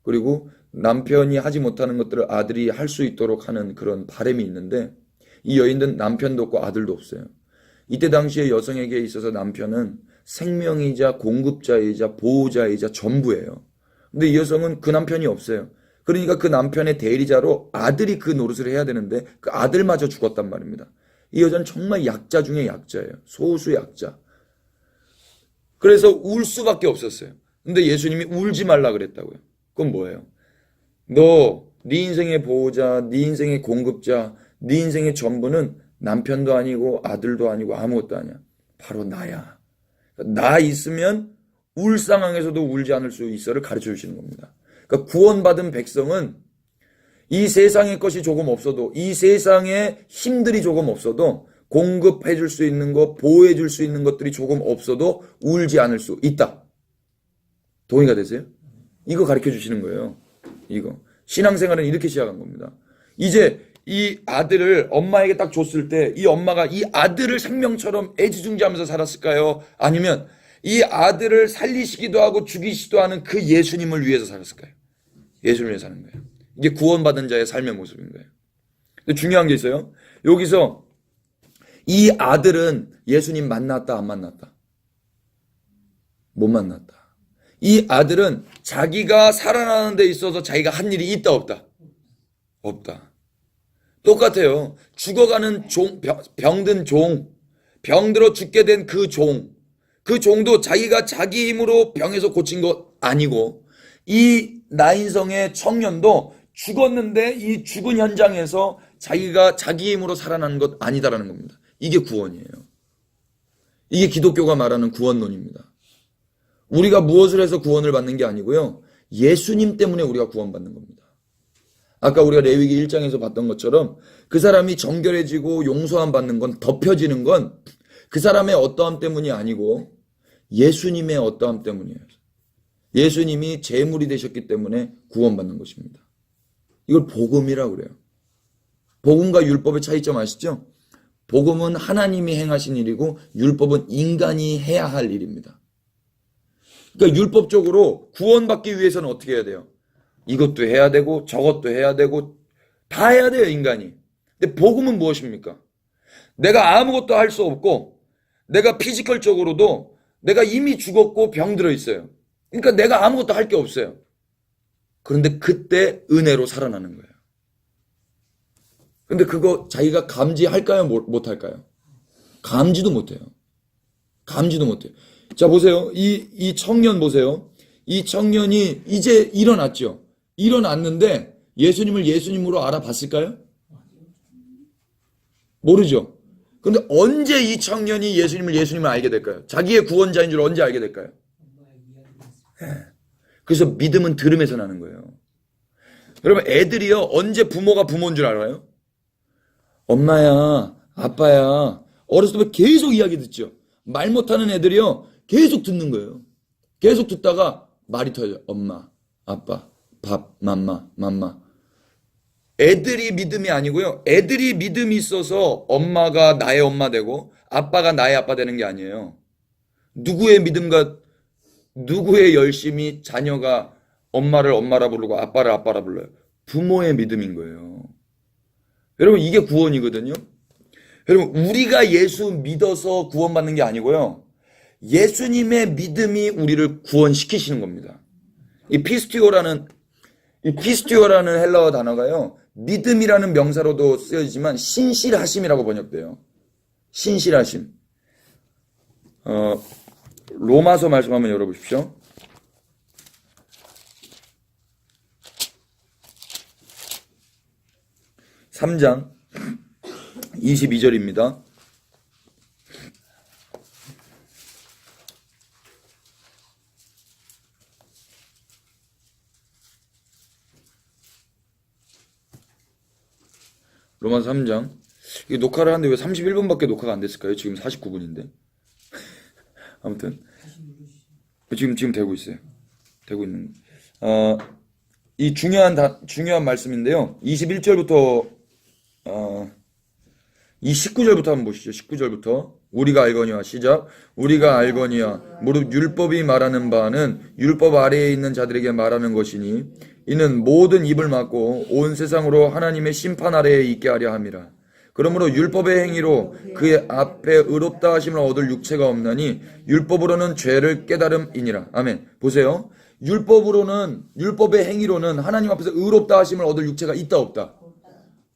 그리고 남편이 하지 못하는 것들을 아들이 할 수 있도록 하는 그런 바람이 있는데, 이 여인은 남편도 없고 아들도 없어요. 이때 당시에 여성에게 있어서 남편은 생명이자 공급자이자 보호자이자 전부예요. 근데 이 여성은 그 남편이 없어요. 그러니까 그 남편의 대리자로 아들이 그 노릇을 해야 되는데 그 아들마저 죽었단 말입니다. 이 여자는 정말 약자 중에 약자예요. 소수 약자. 그래서 울 수밖에 없었어요. 근데 예수님이 울지 말라 그랬다고요. 그건 뭐예요? 너, 네 인생의 보호자, 네 인생의 공급자, 네 인생의 전부는 남편도 아니고 아들도 아니고 아무것도 아니야. 바로 나야. 나 있으면 울 상황에서도 울지 않을 수 있어를 가르쳐 주시는 겁니다. 그러니까 구원받은 백성은 이 세상의 것이 조금 없어도, 이 세상의 힘들이 조금 없어도, 공급해 줄 수 있는 것, 보호해 줄 수 있는 것들이 조금 없어도 울지 않을 수 있다. 동의가 되세요? 이거 가르쳐 주시는 거예요. 이거. 신앙생활은 이렇게 시작한 겁니다. 이제 이 아들을 엄마에게 딱 줬을 때 이 엄마가 이 아들을 생명처럼 애지중지하면서 살았을까요? 아니면 이 아들을 살리시기도 하고 죽이시기도 하는 그 예수님을 위해서 살았을까요? 예수님을 위해서 사는 거예요. 이게 구원받은 자의 삶의 모습인 거예요. 근데 중요한 게 있어요. 여기서 이 아들은 예수님 만났다, 안 만났다? 못 만났다. 이 아들은 자기가 살아나는 데 있어서 자기가 한 일이 있다, 없다? 없다. 똑같아요. 죽어가는 병든 종, 병들어 죽게 된 그 종도 자기가 자기 힘으로 병에서 고친 것 아니고, 이 나인성의 청년도 죽었는데 이 죽은 현장에서 자기가 자기 힘으로 살아난 것 아니다라는 겁니다. 이게 구원이에요. 이게 기독교가 말하는 구원론입니다. 우리가 무엇을 해서 구원을 받는 게 아니고요. 예수님 때문에 우리가 구원받는 겁니다. 아까 우리가 레위기 1장에서 봤던 것처럼 그 사람이 정결해지고 용서함 받는 건, 덮여지는 건 그 사람의 어떠함 때문이 아니고 예수님의 어떠함 때문이에요. 예수님이 제물이 되셨기 때문에 구원받는 것입니다. 이걸 복음이라고 그래요. 복음과 율법의 차이점 아시죠? 복음은 하나님이 행하신 일이고 율법은 인간이 해야 할 일입니다. 그러니까 율법적으로 구원받기 위해서는 어떻게 해야 돼요? 이것도 해야 되고 저것도 해야 되고 다 해야 돼요, 인간이. 근데 복음은 무엇입니까? 내가 아무것도 할 수 없고 내가 피지컬적으로도 내가 이미 죽었고 병들어 있어요. 그러니까 내가 아무것도 할 게 없어요. 그런데 그때 은혜로 살아나는 거예요. 근데 그거 자기가 감지할까요? 못할까요? 감지도 못해요. 감지도 못해요. 자, 보세요. 이 청년 보세요. 이 청년이 이제 일어났죠. 일어났는데 예수님을 예수님으로 알아봤을까요? 모르죠. 근데 언제 이 청년이 예수님을 예수님을 알게 될까요? 자기의 구원자인 줄 언제 알게 될까요? 그래서 믿음은 들음에서 나는 거예요. 여러분, 애들이요, 언제 부모가 부모인 줄 알아요? 엄마야, 아빠야. 어렸을 때 계속 이야기 듣죠. 말 못하는 애들이요, 계속 듣는 거예요. 계속 듣다가 말이 터져요. 엄마, 아빠, 밥, 맘마. 애들이 믿음이 아니고요. 애들이 믿음이 있어서 엄마가 나의 엄마 되고 아빠가 나의 아빠 되는 게 아니에요. 누구의 믿음과 누구의 열심이 자녀가 엄마를 엄마라 부르고 아빠를 아빠라 불러요? 부모의 믿음인 거예요. 여러분, 이게 구원이거든요. 여러분, 우리가 예수 믿어서 구원받는 게 아니고요. 예수님의 믿음이 우리를 구원시키시는 겁니다. 이 피스티오라는 헬라어 단어가요. 믿음이라는 명사로도 쓰여지지만 신실하심이라고 번역돼요. 신실하심. 로마서 말씀 한번 열어보십시오. 3장 22절입니다. 로마서 3장. 이게 녹화를 하는데 왜 31분밖에 녹화가 안 됐을까요? 지금 49분인데. 아무튼 지금 되고 있어요. 되고 있는. 이 중요한 말씀인데요. 21절부터 이 19절부터 한번 보시죠. 19절부터. 우리가 알거니와 시작. 우리가 알거니와 무릇 율법이 말하는 바는 율법 아래에 있는 자들에게 말하는 것이니 이는 모든 입을 막고 온 세상으로 하나님의 심판 아래에 있게 하려 함이라. 그러므로 율법의 행위로 그의 앞에 의롭다 하심을 얻을 육체가 없나니 율법으로는 죄를 깨달음이니라. 아멘. 보세요. 율법의 행위로는 하나님 앞에서 의롭다 하심을 얻을 육체가 있다 없다?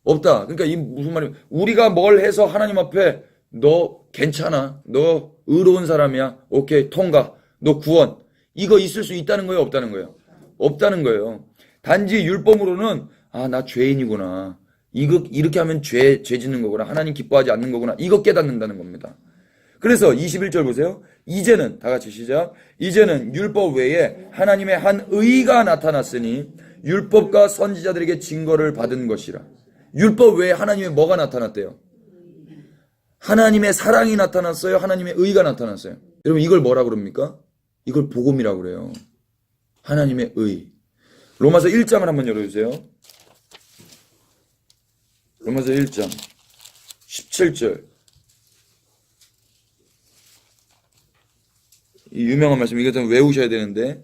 없다. 그러니까 이 무슨 말이에요? 우리가 뭘 해서 하나님 앞에 너 괜찮아. 너 의로운 사람이야. 오케이. 통과. 너 구원. 이거 있을 수 있다는 거예요? 없다는 거예요? 없다는 거예요. 단지 율법으로는 나 죄인이구나. 이렇게 하면 죄 짓는 거구나. 하나님 기뻐하지 않는 거구나. 이거 깨닫는다는 겁니다. 그래서 21절 보세요. 이제는 다 같이 시작. 이제는 율법 외에 하나님의 한 의가 나타났으니 율법과 선지자들에게 증거를 받은 것이라. 율법 외에 하나님의 뭐가 나타났대요? 하나님의 사랑이 나타났어요? 하나님의 의가 나타났어요? 여러분, 이걸 뭐라 그럽니까? 이걸 복음이라고 그래요. 하나님의 의. 로마서 1장을 한번 열어주세요. 로마서 1장 17절. 이 유명한 말씀, 이거 좀 외우셔야 되는데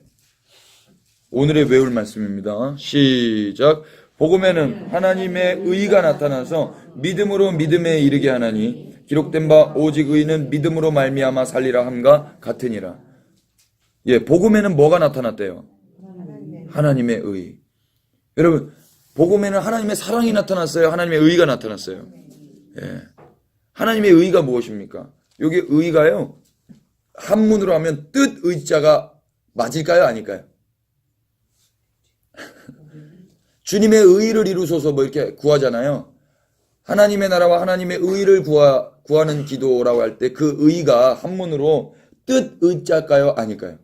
오늘의 외울 말씀입니다. 시작. 복음에는 하나님의 의가 나타나서 믿음으로 믿음에 이르게 하나니 기록된 바 오직 의는 믿음으로 말미암아 살리라 함과 같으니라. 예, 복음에는 뭐가 나타났대요? 하나님의 의. 여러분, 복음에는 하나님의 사랑이 나타났어요? 하나님의 의가 나타났어요? 예. 하나님의 의가 무엇입니까? 여기 의가요, 한문으로 하면 뜻 의자가 맞을까요? 아닐까요? 주님의 의를 이루소서 뭐 이렇게 구하잖아요. 하나님의 나라와 하나님의 의를 구하는 기도라고 할 때 그 의가 한문으로 뜻 의자일까요? 아닐까요?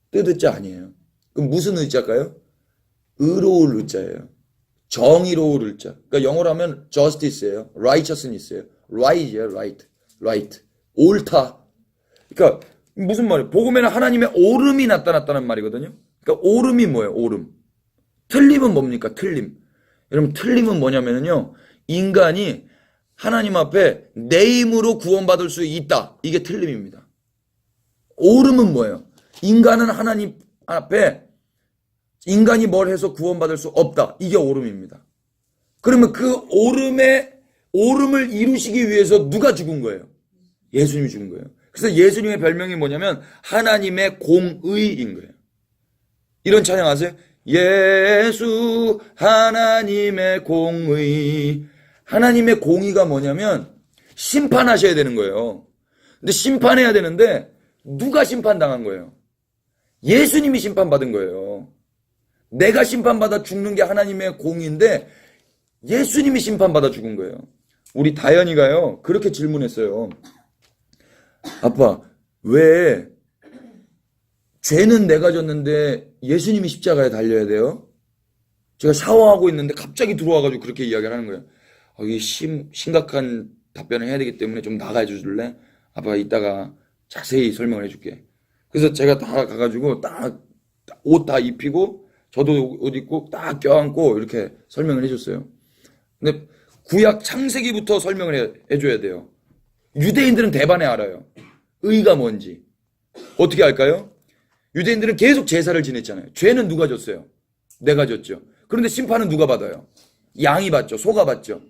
뜻 의자 아니에요. 그럼 무슨 의자일까요? 의로울 의자예요. 정의로울 의자. 그러니까 영어로 하면 justice예요. righteousness예요. right이에요. right. 옳다. 그러니까 무슨 말이에요? 복음에는 하나님의 옳음이 나타났다는 말이거든요. 그러니까 옳음이 뭐예요? 옳음. 틀림은 뭡니까? 틀림. 여러분, 틀림은 뭐냐면요, 인간이 하나님 앞에 내 힘으로 구원받을 수 있다. 이게 틀림입니다. 옳음은 뭐예요? 인간은 하나님 앞에 인간이 뭘 해서 구원받을 수 없다. 이게 옳음입니다. 그러면 그 옳음을 이루시기 위해서 누가 죽은 거예요? 예수님이 죽은 거예요. 그래서 예수님의 별명이 뭐냐면 하나님의 공의인 거예요. 이런 찬양 아세요? 예수 하나님의 공의. 하나님의 공의가 뭐냐면 심판하셔야 되는 거예요. 근데 심판해야 되는데 누가 심판당한 거예요? 예수님이 심판받은 거예요. 내가 심판받아 죽는 게 하나님의 공의인데 예수님이 심판받아 죽은 거예요. 우리 다현이가요 그렇게 질문했어요. 아빠, 왜 죄는 내가 졌는데 예수님이 십자가에 달려야 돼요? 제가 샤워하고 있는데 갑자기 들어와가지고 그렇게 이야기를 하는 거예요. 이게 심각한 답변을 해야 되기 때문에 좀 나가 줄래? 아빠가 이따가 자세히 설명을 해줄게. 그래서 제가 다 가가지고 딱 옷 다 입히고 저도 옷 입고 딱 껴안고 이렇게 설명을 해줬어요. 근데 구약 창세기부터 설명을 해줘야 돼요. 유대인들은 대반에 알아요. 의가 뭔지. 어떻게 알까요? 유대인들은 계속 제사를 지냈잖아요. 죄는 누가 졌어요? 내가 졌죠. 그런데 심판은 누가 받아요? 양이 받죠. 소가 받죠.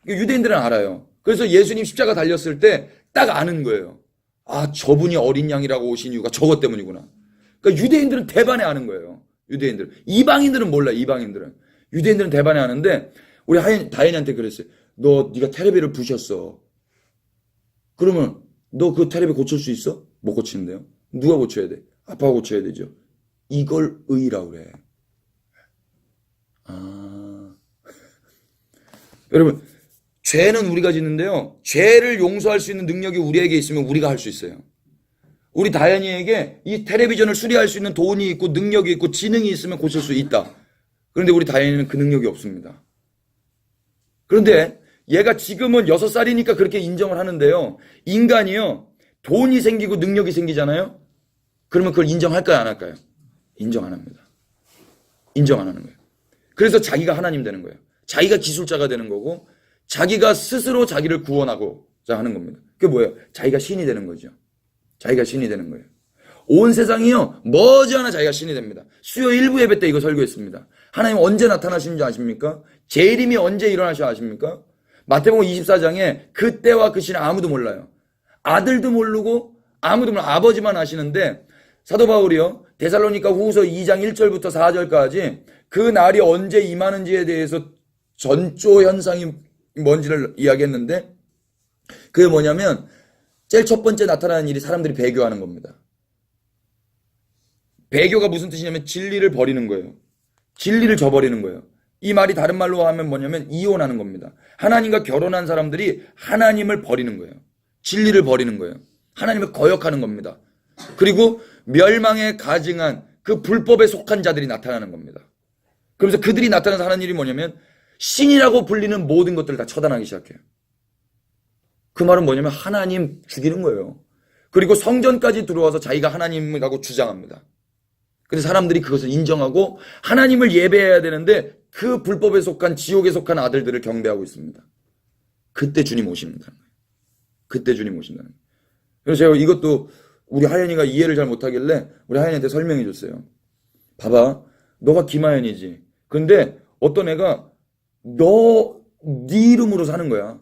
유대인들은 알아요. 그래서 예수님 십자가 달렸을 때 딱 아는 거예요. 아, 저분이 어린 양이라고 오신 이유가 저것 때문이구나. 그러니까 유대인들은 대반에 아는 거예요. 유대인들. 이방인들은 몰라요. 이방인들은. 유대인들은 대반에 아는데 우리 다현이한테 그랬어요. 네가 테레비를 부셨어. 그러면 너 그 테레비 고칠 수 있어? 못 고치는데요. 누가 고쳐야 돼? 아빠가 고쳐야 되죠. 이걸 의라고 그래. 아. 여러분, 죄는 우리가 짓는데요. 죄를 용서할 수 있는 능력이 우리에게 있으면 우리가 할 수 있어요. 우리 다현이에게 이 텔레비전을 수리할 수 있는 돈이 있고 능력이 있고 지능이 있으면 고칠 수 있다. 그런데 우리 다현이는 그 능력이 없습니다. 그런데 얘가 지금은 6살이니까 그렇게 인정을 하는데요. 인간이요. 돈이 생기고 능력이 생기잖아요. 그러면 그걸 인정할까요? 안 할까요? 인정 안 합니다. 인정 안 하는 거예요. 그래서 자기가 하나님 되는 거예요. 자기가 기술자가 되는 거고 자기가 스스로 자기를 구원하고자 하는 겁니다. 그게 뭐예요? 자기가 신이 되는 거죠. 자기가 신이 되는 거예요. 온 세상이요. 머지않아 자기가 신이 됩니다. 수요 일부 예배 때 이거 설교했습니다. 하나님 언제 나타나시는지 아십니까? 재림이 언제 일어나시 아십니까? 마태복음 24장에 그때와 그 시는 아무도 몰라요. 아들도 모르고 아무도 몰라. 아버지만 아시는데 사도 바울이요. 데살로니가 후서 2장 1절부터 4절까지 그 날이 언제 임하는지에 대해서 전조 현상이 뭔지를 이야기했는데 그게 뭐냐면 제일 첫 번째 나타나는 일이 사람들이 배교하는 겁니다. 배교가 무슨 뜻이냐면 진리를 버리는 거예요. 진리를 저버리는 거예요. 이 말이 다른 말로 하면 뭐냐면 이혼하는 겁니다. 하나님과 결혼한 사람들이 하나님을 버리는 거예요. 진리를 버리는 거예요. 하나님을 거역하는 겁니다. 그리고 멸망에 가증한 그 불법에 속한 자들이 나타나는 겁니다. 그러면서 그들이 나타나서 하는 일이 뭐냐면 신이라고 불리는 모든 것들을 다 처단하기 시작해요. 그 말은 뭐냐면 하나님 죽이는 거예요. 그리고 성전까지 들어와서 자기가 하나님이라고 주장합니다. 근데 사람들이 그것을 인정하고 하나님을 예배해야 되는데 그 불법에 속한 지옥에 속한 아들들을 경배하고 있습니다. 그때 주님 오십니다. 그때 주님 오신다는 거예요. 그래서 제가 이것도 우리 하연이가 이해를 잘 못하길래 우리 하연이한테 설명해 줬어요. 봐봐, 너가 김하연이지. 근데 어떤 애가 네 이름으로 사는 거야.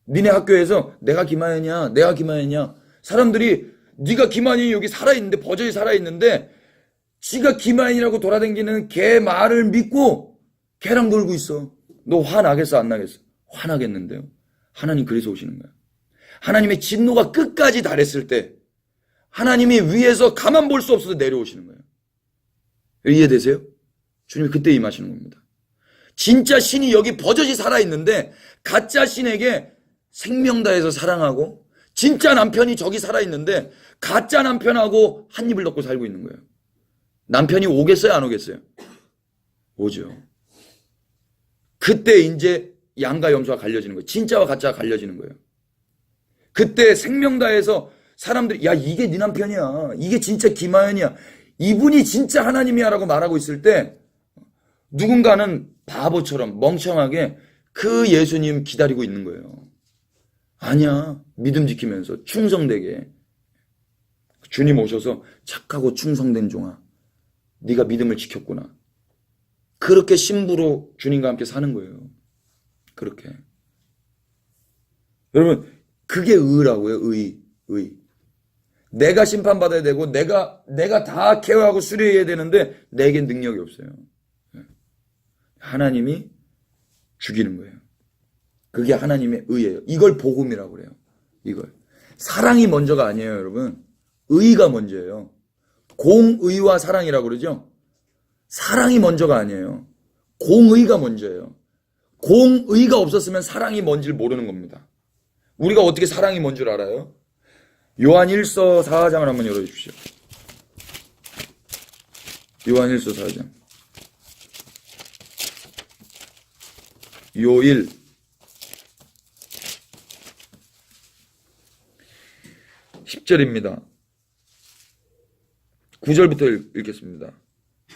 니네 학교에서 내가 김하연이야, 내가 김하연이야. 사람들이 네가 김하연이 여기 살아있는데 버젓이 살아있는데 지가 김하연이라고 돌아다니는 걔 말을 믿고 걔랑 놀고 있어. 너 화나겠어 안 나겠어? 화나겠는데요. 하나님 그래서 오시는 거야. 하나님의 진노가 끝까지 달했을 때 하나님이 위에서 가만 볼 수 없어서 내려오시는 거예요. 이해되세요? 주님이 그때 임하시는 겁니다. 진짜 신이 여기 버젓이 살아있는데 가짜 신에게 생명 다해서 사랑하고 진짜 남편이 저기 살아있는데 가짜 남편하고 한 입을 넣고 살고 있는 거예요. 남편이 오겠어요 안 오겠어요? 오죠. 그때 이제 양과 염소가 갈려지는 거예요. 진짜와 가짜가 갈려지는 거예요. 그때 생명 다해서 사람들이 야 이게 네 남편이야. 이게 진짜 김하연이야. 이분이 진짜 하나님이야 라고 말하고 있을 때 누군가는 바보처럼 멍청하게 그 예수님 기다리고 있는 거예요. 아니야. 믿음 지키면서 충성되게 주님 오셔서 착하고 충성된 종아 네가 믿음을 지켰구나. 그렇게 신부로 주님과 함께 사는 거예요. 그렇게. 여러분 그게 의라고요. 의. 내가 심판받아야 되고 내가 다 케어하고 수리해야 되는데 내겐 능력이 없어요. 하나님이 죽이는 거예요. 그게 하나님의 의예요. 이걸 복음이라고 그래요. 이걸. 사랑이 먼저가 아니에요, 여러분. 의가 먼저예요. 공의와 사랑이라고 그러죠. 사랑이 먼저가 아니에요. 공의가 먼저예요. 공의가 없었으면 사랑이 뭔지를 모르는 겁니다. 우리가 어떻게 사랑이 뭔 줄 알아요? 요한 1서 4장을 한번 열어주십시오. 요한 1서 4장. 요일 10절입니다. 9절부터 읽겠습니다.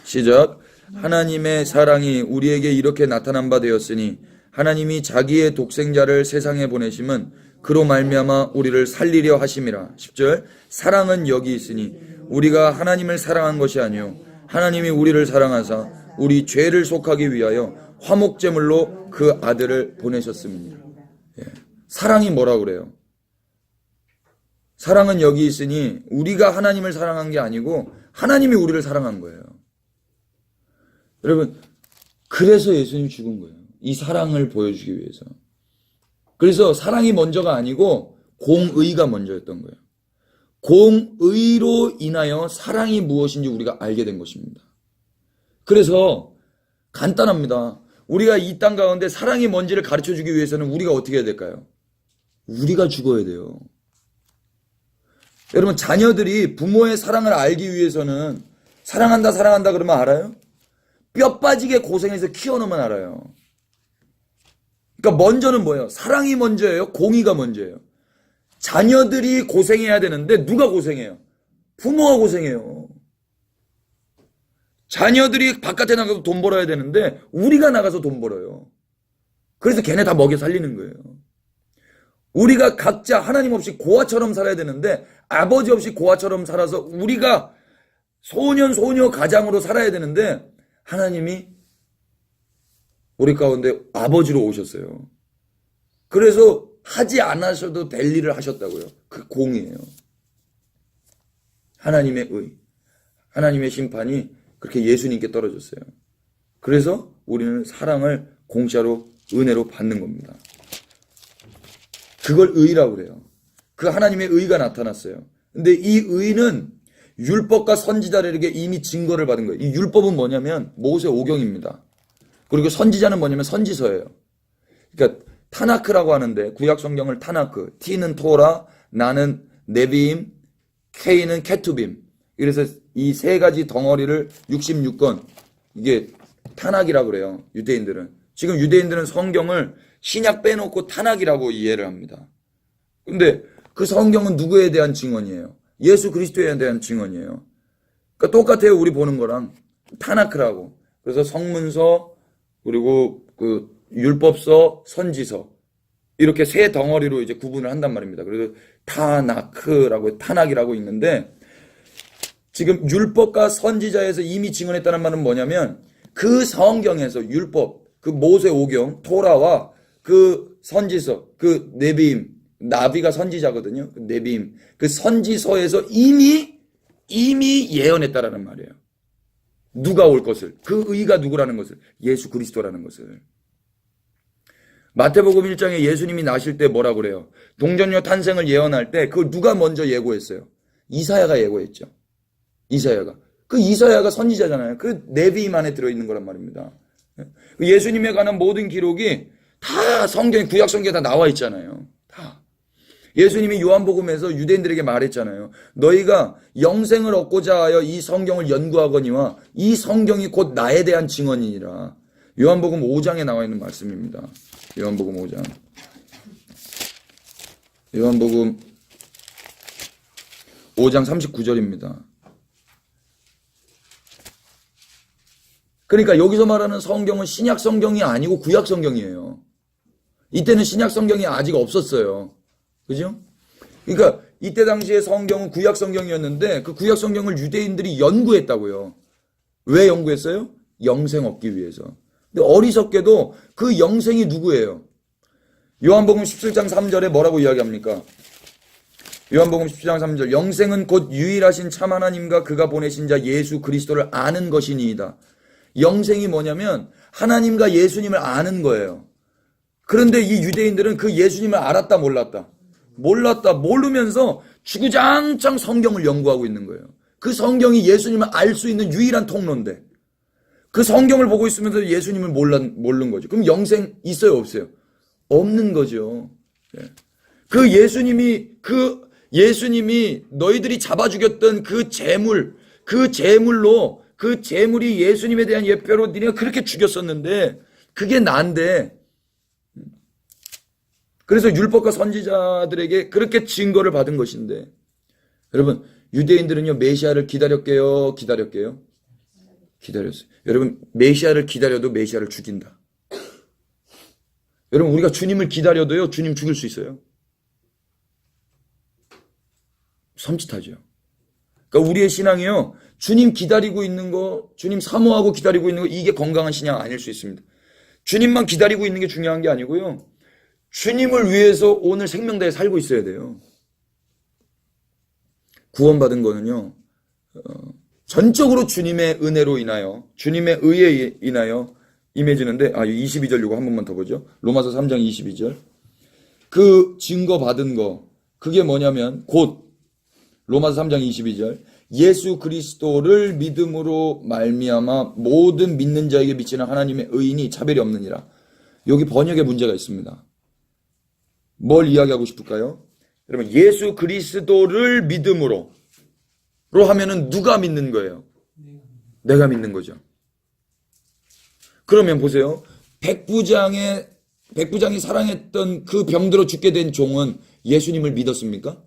시작. 하나님의 사랑이 우리에게 이렇게 나타난 바 되었으니 하나님이 자기의 독생자를 세상에 보내심은 그로 말미암아 우리를 살리려 하심이라. 10절. 사랑은 여기 있으니 우리가 하나님을 사랑한 것이 아니요 하나님이 우리를 사랑하사 우리 죄를 속하기 위하여 화목제물로 그 아들을 보내셨습니다. 예. 사랑이 뭐라고 그래요? 사랑은 여기 있으니 우리가 하나님을 사랑한 게 아니고 하나님이 우리를 사랑한 거예요. 여러분, 그래서 예수님이 죽은 거예요. 이 사랑을 보여주기 위해서. 그래서 사랑이 먼저가 아니고 공의가 먼저였던 거예요. 공의로 인하여 사랑이 무엇인지 우리가 알게 된 것입니다. 그래서 간단합니다. 우리가 이 땅 가운데 사랑이 뭔지를 가르쳐주기 위해서는 우리가 어떻게 해야 될까요? 우리가 죽어야 돼요. 여러분, 자녀들이 부모의 사랑을 알기 위해서는 사랑한다 그러면 알아요? 뼈 빠지게 고생해서 키워놓으면 알아요. 그러니까 먼저는 뭐예요? 사랑이 먼저예요? 공의가 먼저예요? 자녀들이 고생해야 되는데 누가 고생해요? 부모가 고생해요. 자녀들이 바깥에 나가서 돈 벌어야 되는데 우리가 나가서 돈 벌어요. 그래서 걔네 다 먹여 살리는 거예요. 우리가 각자 하나님 없이 고아처럼 살아야 되는데 아버지 없이 고아처럼 살아서 우리가 소녀 가장으로 살아야 되는데 하나님이 우리 가운데 아버지로 오셨어요. 그래서 하지 않으셔도 될 일을 하셨다고요. 그 공이에요. 하나님의 의, 하나님의 심판이 그렇게 예수님께 떨어졌어요. 그래서 우리는 사랑을 공짜로 은혜로 받는 겁니다. 그걸 의라고 그래요. 그 하나님의 의가 나타났어요. 근데 이 의는 율법과 선지자들에게 이미 증거를 받은 거예요. 이 율법은 뭐냐면 모세오경입니다. 그리고 선지자는 뭐냐면 선지서예요. 그러니까 타나크라고 하는데 구약 성경을 타나크, T는 토라, 나는 네비임, K는 케투빔. 그래서 이 세 가지 덩어리를 66권, 이게 타낙이라고 그래요. 유대인들은. 지금 유대인들은 성경을 신약 빼놓고 타낙이라고 이해를 합니다. 근데 그 성경은 누구에 대한 증언이에요? 예수 그리스도에 대한 증언이에요. 그러니까 똑같아요. 우리 보는 거랑 타나크라고. 그래서 성문서, 그리고 그 율법서, 선지서, 이렇게 세 덩어리로 이제 구분을 한단 말입니다. 그래서 타나크라고, 타낙이라고 있는데, 지금 율법과 선지자에서 이미 증언했다는 말은 뭐냐면 그 성경에서 율법, 그 모세오경, 토라와 그 선지서, 그 네비임, 나비가 선지자거든요. 그 네비임, 그 선지서에서 이미 예언했다라는 말이에요. 누가 올 것을, 그 의가 누구라는 것을, 예수 그리스도라는 것을. 마태복음 1장에 예수님이 나실 때 뭐라고 그래요? 동정녀 탄생을 예언할 때 그걸 누가 먼저 예고했어요? 이사야가 예고했죠. 이사야가. 그 이사야가 선지자잖아요. 그 네비임 안에 들어있는 거란 말입니다. 예수님에 관한 모든 기록이 다 성경, 구약 성경에 다 나와 있잖아요. 다. 예수님이 요한복음에서 유대인들에게 말했잖아요. 너희가 영생을 얻고자 하여 이 성경을 연구하거니와 이 성경이 곧 나에 대한 증언이니라. 요한복음 5장에 나와 있는 말씀입니다. 요한복음 5장. 요한복음 5장 39절입니다. 그러니까 여기서 말하는 성경은 신약 성경이 아니고 구약 성경이에요. 이때는 신약 성경이 아직 없었어요. 그죠? 그러니까 이때 당시에 성경은 구약 성경이었는데 그 구약 성경을 유대인들이 연구했다고요. 왜 연구했어요? 영생 얻기 위해서. 근데 어리석게도 그 영생이 누구예요? 요한복음 17장 3절에 뭐라고 이야기합니까? 요한복음 17장 3절 영생은 곧 유일하신 참 하나님과 그가 보내신 자 예수 그리스도를 아는 것이니이다. 영생이 뭐냐면 하나님과 예수님을 아는 거예요. 그런데 이 유대인들은 그 예수님을 알았다 몰랐다? 몰랐다. 모르면서 주구장창 성경을 연구하고 있는 거예요. 그 성경이 예수님을 알 수 있는 유일한 통로인데 그 성경을 보고 있으면서 예수님을 모르는 거죠. 그럼 영생 있어요 없어요? 없는 거죠. 그 예수님이 너희들이 잡아 죽였던 그 재물이 예수님에 대한 예표로 니네가 그렇게 죽였었는데 그게 난데 그래서 율법과 선지자들에게 그렇게 증거를 받은 것인데 여러분 유대인들은요 메시아를 기다렸어요. 여러분 메시아를 기다려도 메시아를 죽인다. 여러분 우리가 주님을 기다려도요 주님 죽일 수 있어요. 섬찟하죠. 그러니까 우리의 신앙이요 주님 기다리고 있는 거, 주님 사모하고 기다리고 있는 거 이게 건강한 신앙 아닐 수 있습니다. 주님만 기다리고 있는 게 중요한 게 아니고요. 주님을 위해서 오늘 생명다에 살고 있어야 돼요. 구원받은 거는요. 전적으로 주님의 은혜로 인하여 주님의 의에 인하여 임해지는데 22절 요거 한 번만 더 보죠. 로마서 3장 22절 그 증거받은 거 그게 뭐냐면 곧 로마서 3장 22절 예수 그리스도를 믿음으로 말미암아 모든 믿는 자에게 미치는 하나님의 의인이 차별이 없느니라. 여기 번역에 문제가 있습니다. 뭘 이야기하고 싶을까요? 여러분 예수 그리스도를 믿음으로 하면은 누가 믿는 거예요? 내가 믿는 거죠. 그러면 보세요. 백부장이 사랑했던 그 병들어 죽게 된 종은 예수님을 믿었습니까?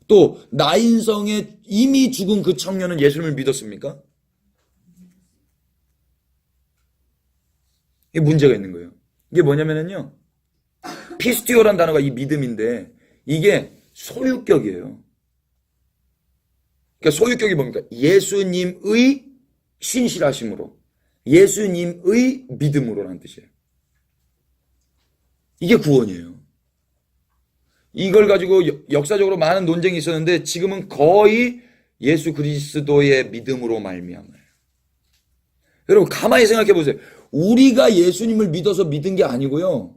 또 나인성에 이미 죽은 그 청년은 예수님을 믿었습니까? 이게 문제가 있는 거예요. 이게 뭐냐면요. 피스티오란 단어가 이 믿음인데 이게 소유격이에요. 그러니까 소유격이 뭡니까? 예수님의 신실하심으로, 예수님의 믿음으로라는 뜻이에요. 이게 구원이에요. 이걸 가지고 역사적으로 많은 논쟁이 있었는데 지금은 거의 예수 그리스도의 믿음으로 말미암아요. 여러분 가만히 생각해 보세요. 우리가 예수님을 믿어서 믿은 게 아니고요.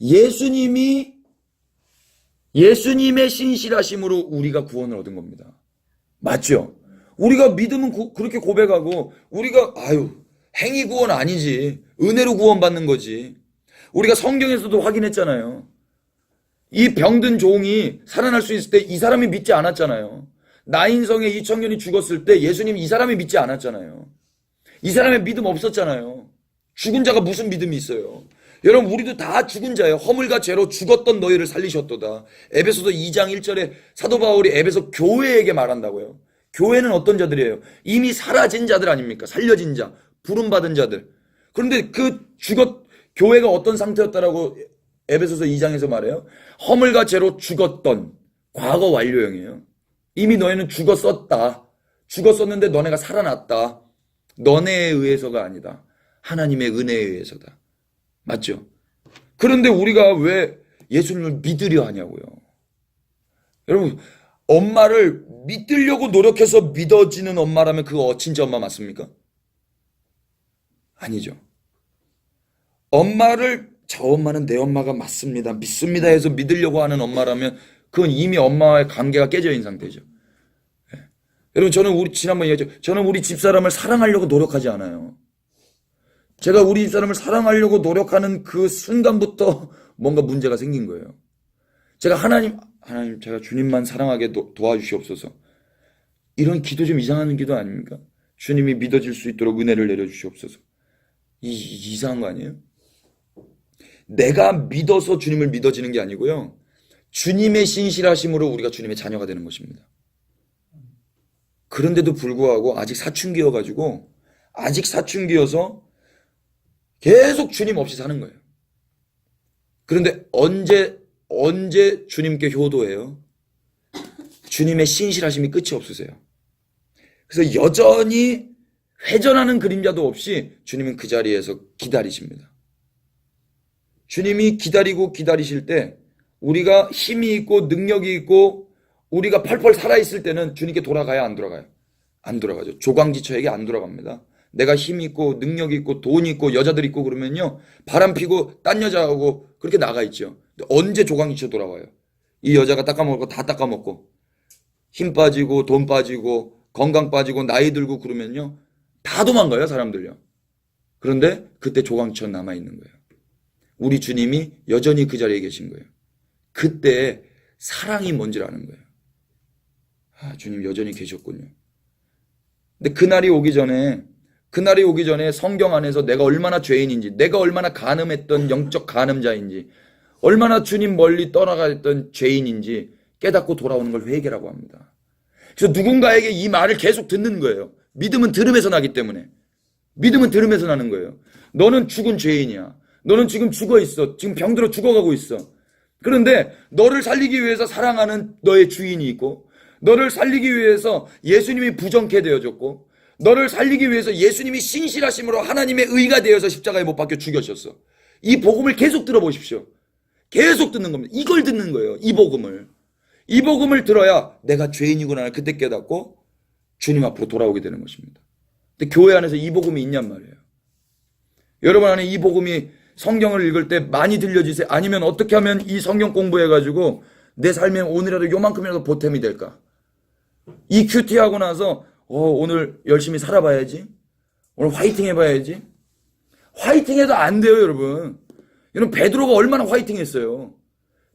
예수님의 신실하심으로 우리가 구원을 얻은 겁니다. 맞죠? 우리가 믿으면 그렇게 고백하고 우리가 행위 구원 아니지. 은혜로 구원받는 거지. 우리가 성경에서도 확인했잖아요. 이 병든 종이 살아날 수 있을 때 이 사람이 믿지 않았잖아요. 나인성의 이 청년이 죽었을 때 예수님 이 사람이 믿지 않았잖아요. 이 사람의 믿음 없었잖아요. 죽은 자가 무슨 믿음이 있어요. 여러분 우리도 다 죽은 자예요. 허물과 죄로 죽었던 너희를 살리셨도다. 에베소서 2장 1절에 사도 바울이 에베소 교회에게 말한다고요. 교회는 어떤 자들이에요? 이미 사라진 자들 아닙니까? 살려진 자, 부름받은 자들. 그런데 교회가 어떤 상태였다라고 에베소서 2장에서 말해요? 허물과 죄로 죽었던 과거 완료형이에요. 이미 너희는 죽었었다. 죽었었는데 너네가 살아났다. 너네에 의해서가 아니다. 하나님의 은혜에 의해서다. 맞죠? 그런데 우리가 왜 예수님을 믿으려 하냐고요. 여러분 엄마를 믿으려고 노력해서 믿어지는 엄마라면 그거 진짜 엄마 맞습니까? 아니죠. 저 엄마는 내 엄마가 맞습니다. 믿습니다 해서 믿으려고 하는 엄마라면 그건 이미 엄마와의 관계가 깨져 있는 상태죠. 네. 여러분 저는 지난번 얘기했죠. 저는 우리 집사람을 사랑하려고 노력하지 않아요. 제가 우리 집사람을 사랑하려고 노력하는 그 순간부터 뭔가 문제가 생긴 거예요. 제가 하나님 제가 주님만 사랑하게 도와주시옵소서. 이런 기도 좀 이상한 기도 아닙니까? 주님이 믿어질 수 있도록 은혜를 내려주시옵소서. 이상한 거 아니에요? 내가 믿어서 주님을 믿어지는 게 아니고요. 주님의 신실하심으로 우리가 주님의 자녀가 되는 것입니다. 그런데도 불구하고 아직 사춘기여서 계속 주님 없이 사는 거예요. 그런데 언제 주님께 효도해요? 주님의 신실하심이 끝이 없으세요. 그래서 여전히 회전하는 그림자도 없이 주님은 그 자리에서 기다리십니다. 주님이 기다리고 기다리실 때 우리가 힘이 있고 능력이 있고 우리가 펄펄 살아있을 때는 주님께 돌아가야 안 돌아가요? 안 돌아가죠. 조광지처에게 안 돌아갑니다. 내가 힘이 있고 능력이 있고 돈이 있고 여자들 있고 그러면요, 바람 피고 딴 여자하고 그렇게 나가 있죠. 근데 언제 조광지처 돌아와요? 이 여자가 닦아먹을 거 다 닦아먹고 힘 빠지고 돈 빠지고 건강 빠지고 나이 들고 그러면요, 다 도망가요, 사람들요. 그런데 그때 조광지처 남아있는 거예요. 우리 주님이 여전히 그 자리에 계신 거예요. 그때 사랑이 뭔지를 아는 거예요. 아, 주님 여전히 계셨군요. 근데 그날이 오기 전에 성경 안에서 내가 얼마나 죄인인지, 내가 얼마나 간음했던 영적 간음자인지, 얼마나 주님 멀리 떠나가 있던 죄인인지 깨닫고 돌아오는 걸 회개라고 합니다. 그래서 누군가에게 이 말을 계속 듣는 거예요. 믿음은 들음에서 나기 때문에. 믿음은 들음에서 나는 거예요. 너는 죽은 죄인이야. 너는 지금 죽어 있어. 지금 병들어 죽어가고 있어. 그런데 너를 살리기 위해서 사랑하는 너의 주인이 있고, 너를 살리기 위해서 예수님이 부정케 되어졌고, 너를 살리기 위해서 예수님이 신실하심으로 하나님의 의가 되어서 십자가에 못 박혀 죽여졌어. 이 복음을 계속 들어보십시오. 계속 듣는 겁니다. 이걸 듣는 거예요. 이 복음을. 이 복음을 들어야 내가 죄인이구나 그때 깨닫고 주님 앞으로 돌아오게 되는 것입니다. 근데 교회 안에서 이 복음이 있냔 말이에요. 여러분 안에 이 복음이 성경을 읽을 때 많이 들려주세요. 아니면 어떻게 하면 이 성경 공부해가지고 내 삶에 오늘이라도 요만큼이라도 보탬이 될까? 이 큐티하고 나서 오늘 열심히 살아봐야지. 오늘 화이팅 해봐야지. 화이팅 해도 안 돼요, 여러분. 여러분, 베드로가 얼마나 화이팅 했어요.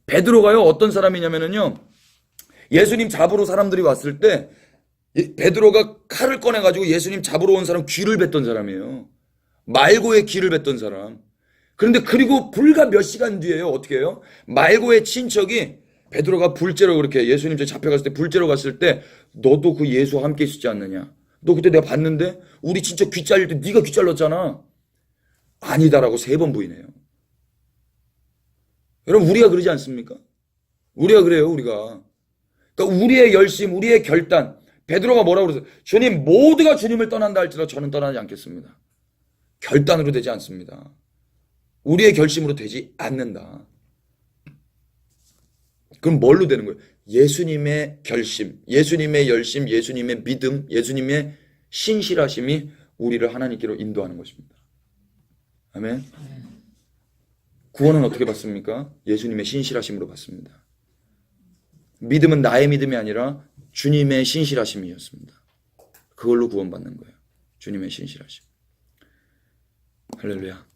베드로가요, 어떤 사람이냐면요, 예수님 잡으러 사람들이 왔을 때 베드로가 칼을 꺼내가지고 예수님 잡으러 온 사람 귀를 뱉던 사람이에요. 말고의 귀를 뱉던 사람. 그런데 그리고 불과 몇 시간 뒤에요, 어떻게 해요? 말고의 친척이 베드로가 불제로 그렇게 예수님 저 잡혀갔을 때 불제로 갔을 때 너도 그 예수와 함께 있었지 않느냐? 너 그때 내가 봤는데 우리 친척 귀 잘릴 때 네가 귀 잘랐잖아. 아니다라고 3번 부인해요. 여러분, 우리가 그러지 않습니까? 우리가 그래요, 우리가. 그러니까 우리의 열심, 우리의 결단. 베드로가 뭐라고 그랬어요? 주님, 모두가 주님을 떠난다 할지라도 저는 떠나지 않겠습니다. 결단으로 되지 않습니다. 우리의 결심으로 되지 않는다. 그럼 뭘로 되는 거예요? 예수님의 결심, 예수님의 열심, 예수님의 믿음, 예수님의 신실하심이 우리를 하나님께로 인도하는 것입니다. 아멘. 구원은 어떻게 받습니까? 예수님의 신실하심으로 받습니다. 믿음은 나의 믿음이 아니라 주님의 신실하심이었습니다. 그걸로 구원받는 거예요. 주님의 신실하심. 할렐루야.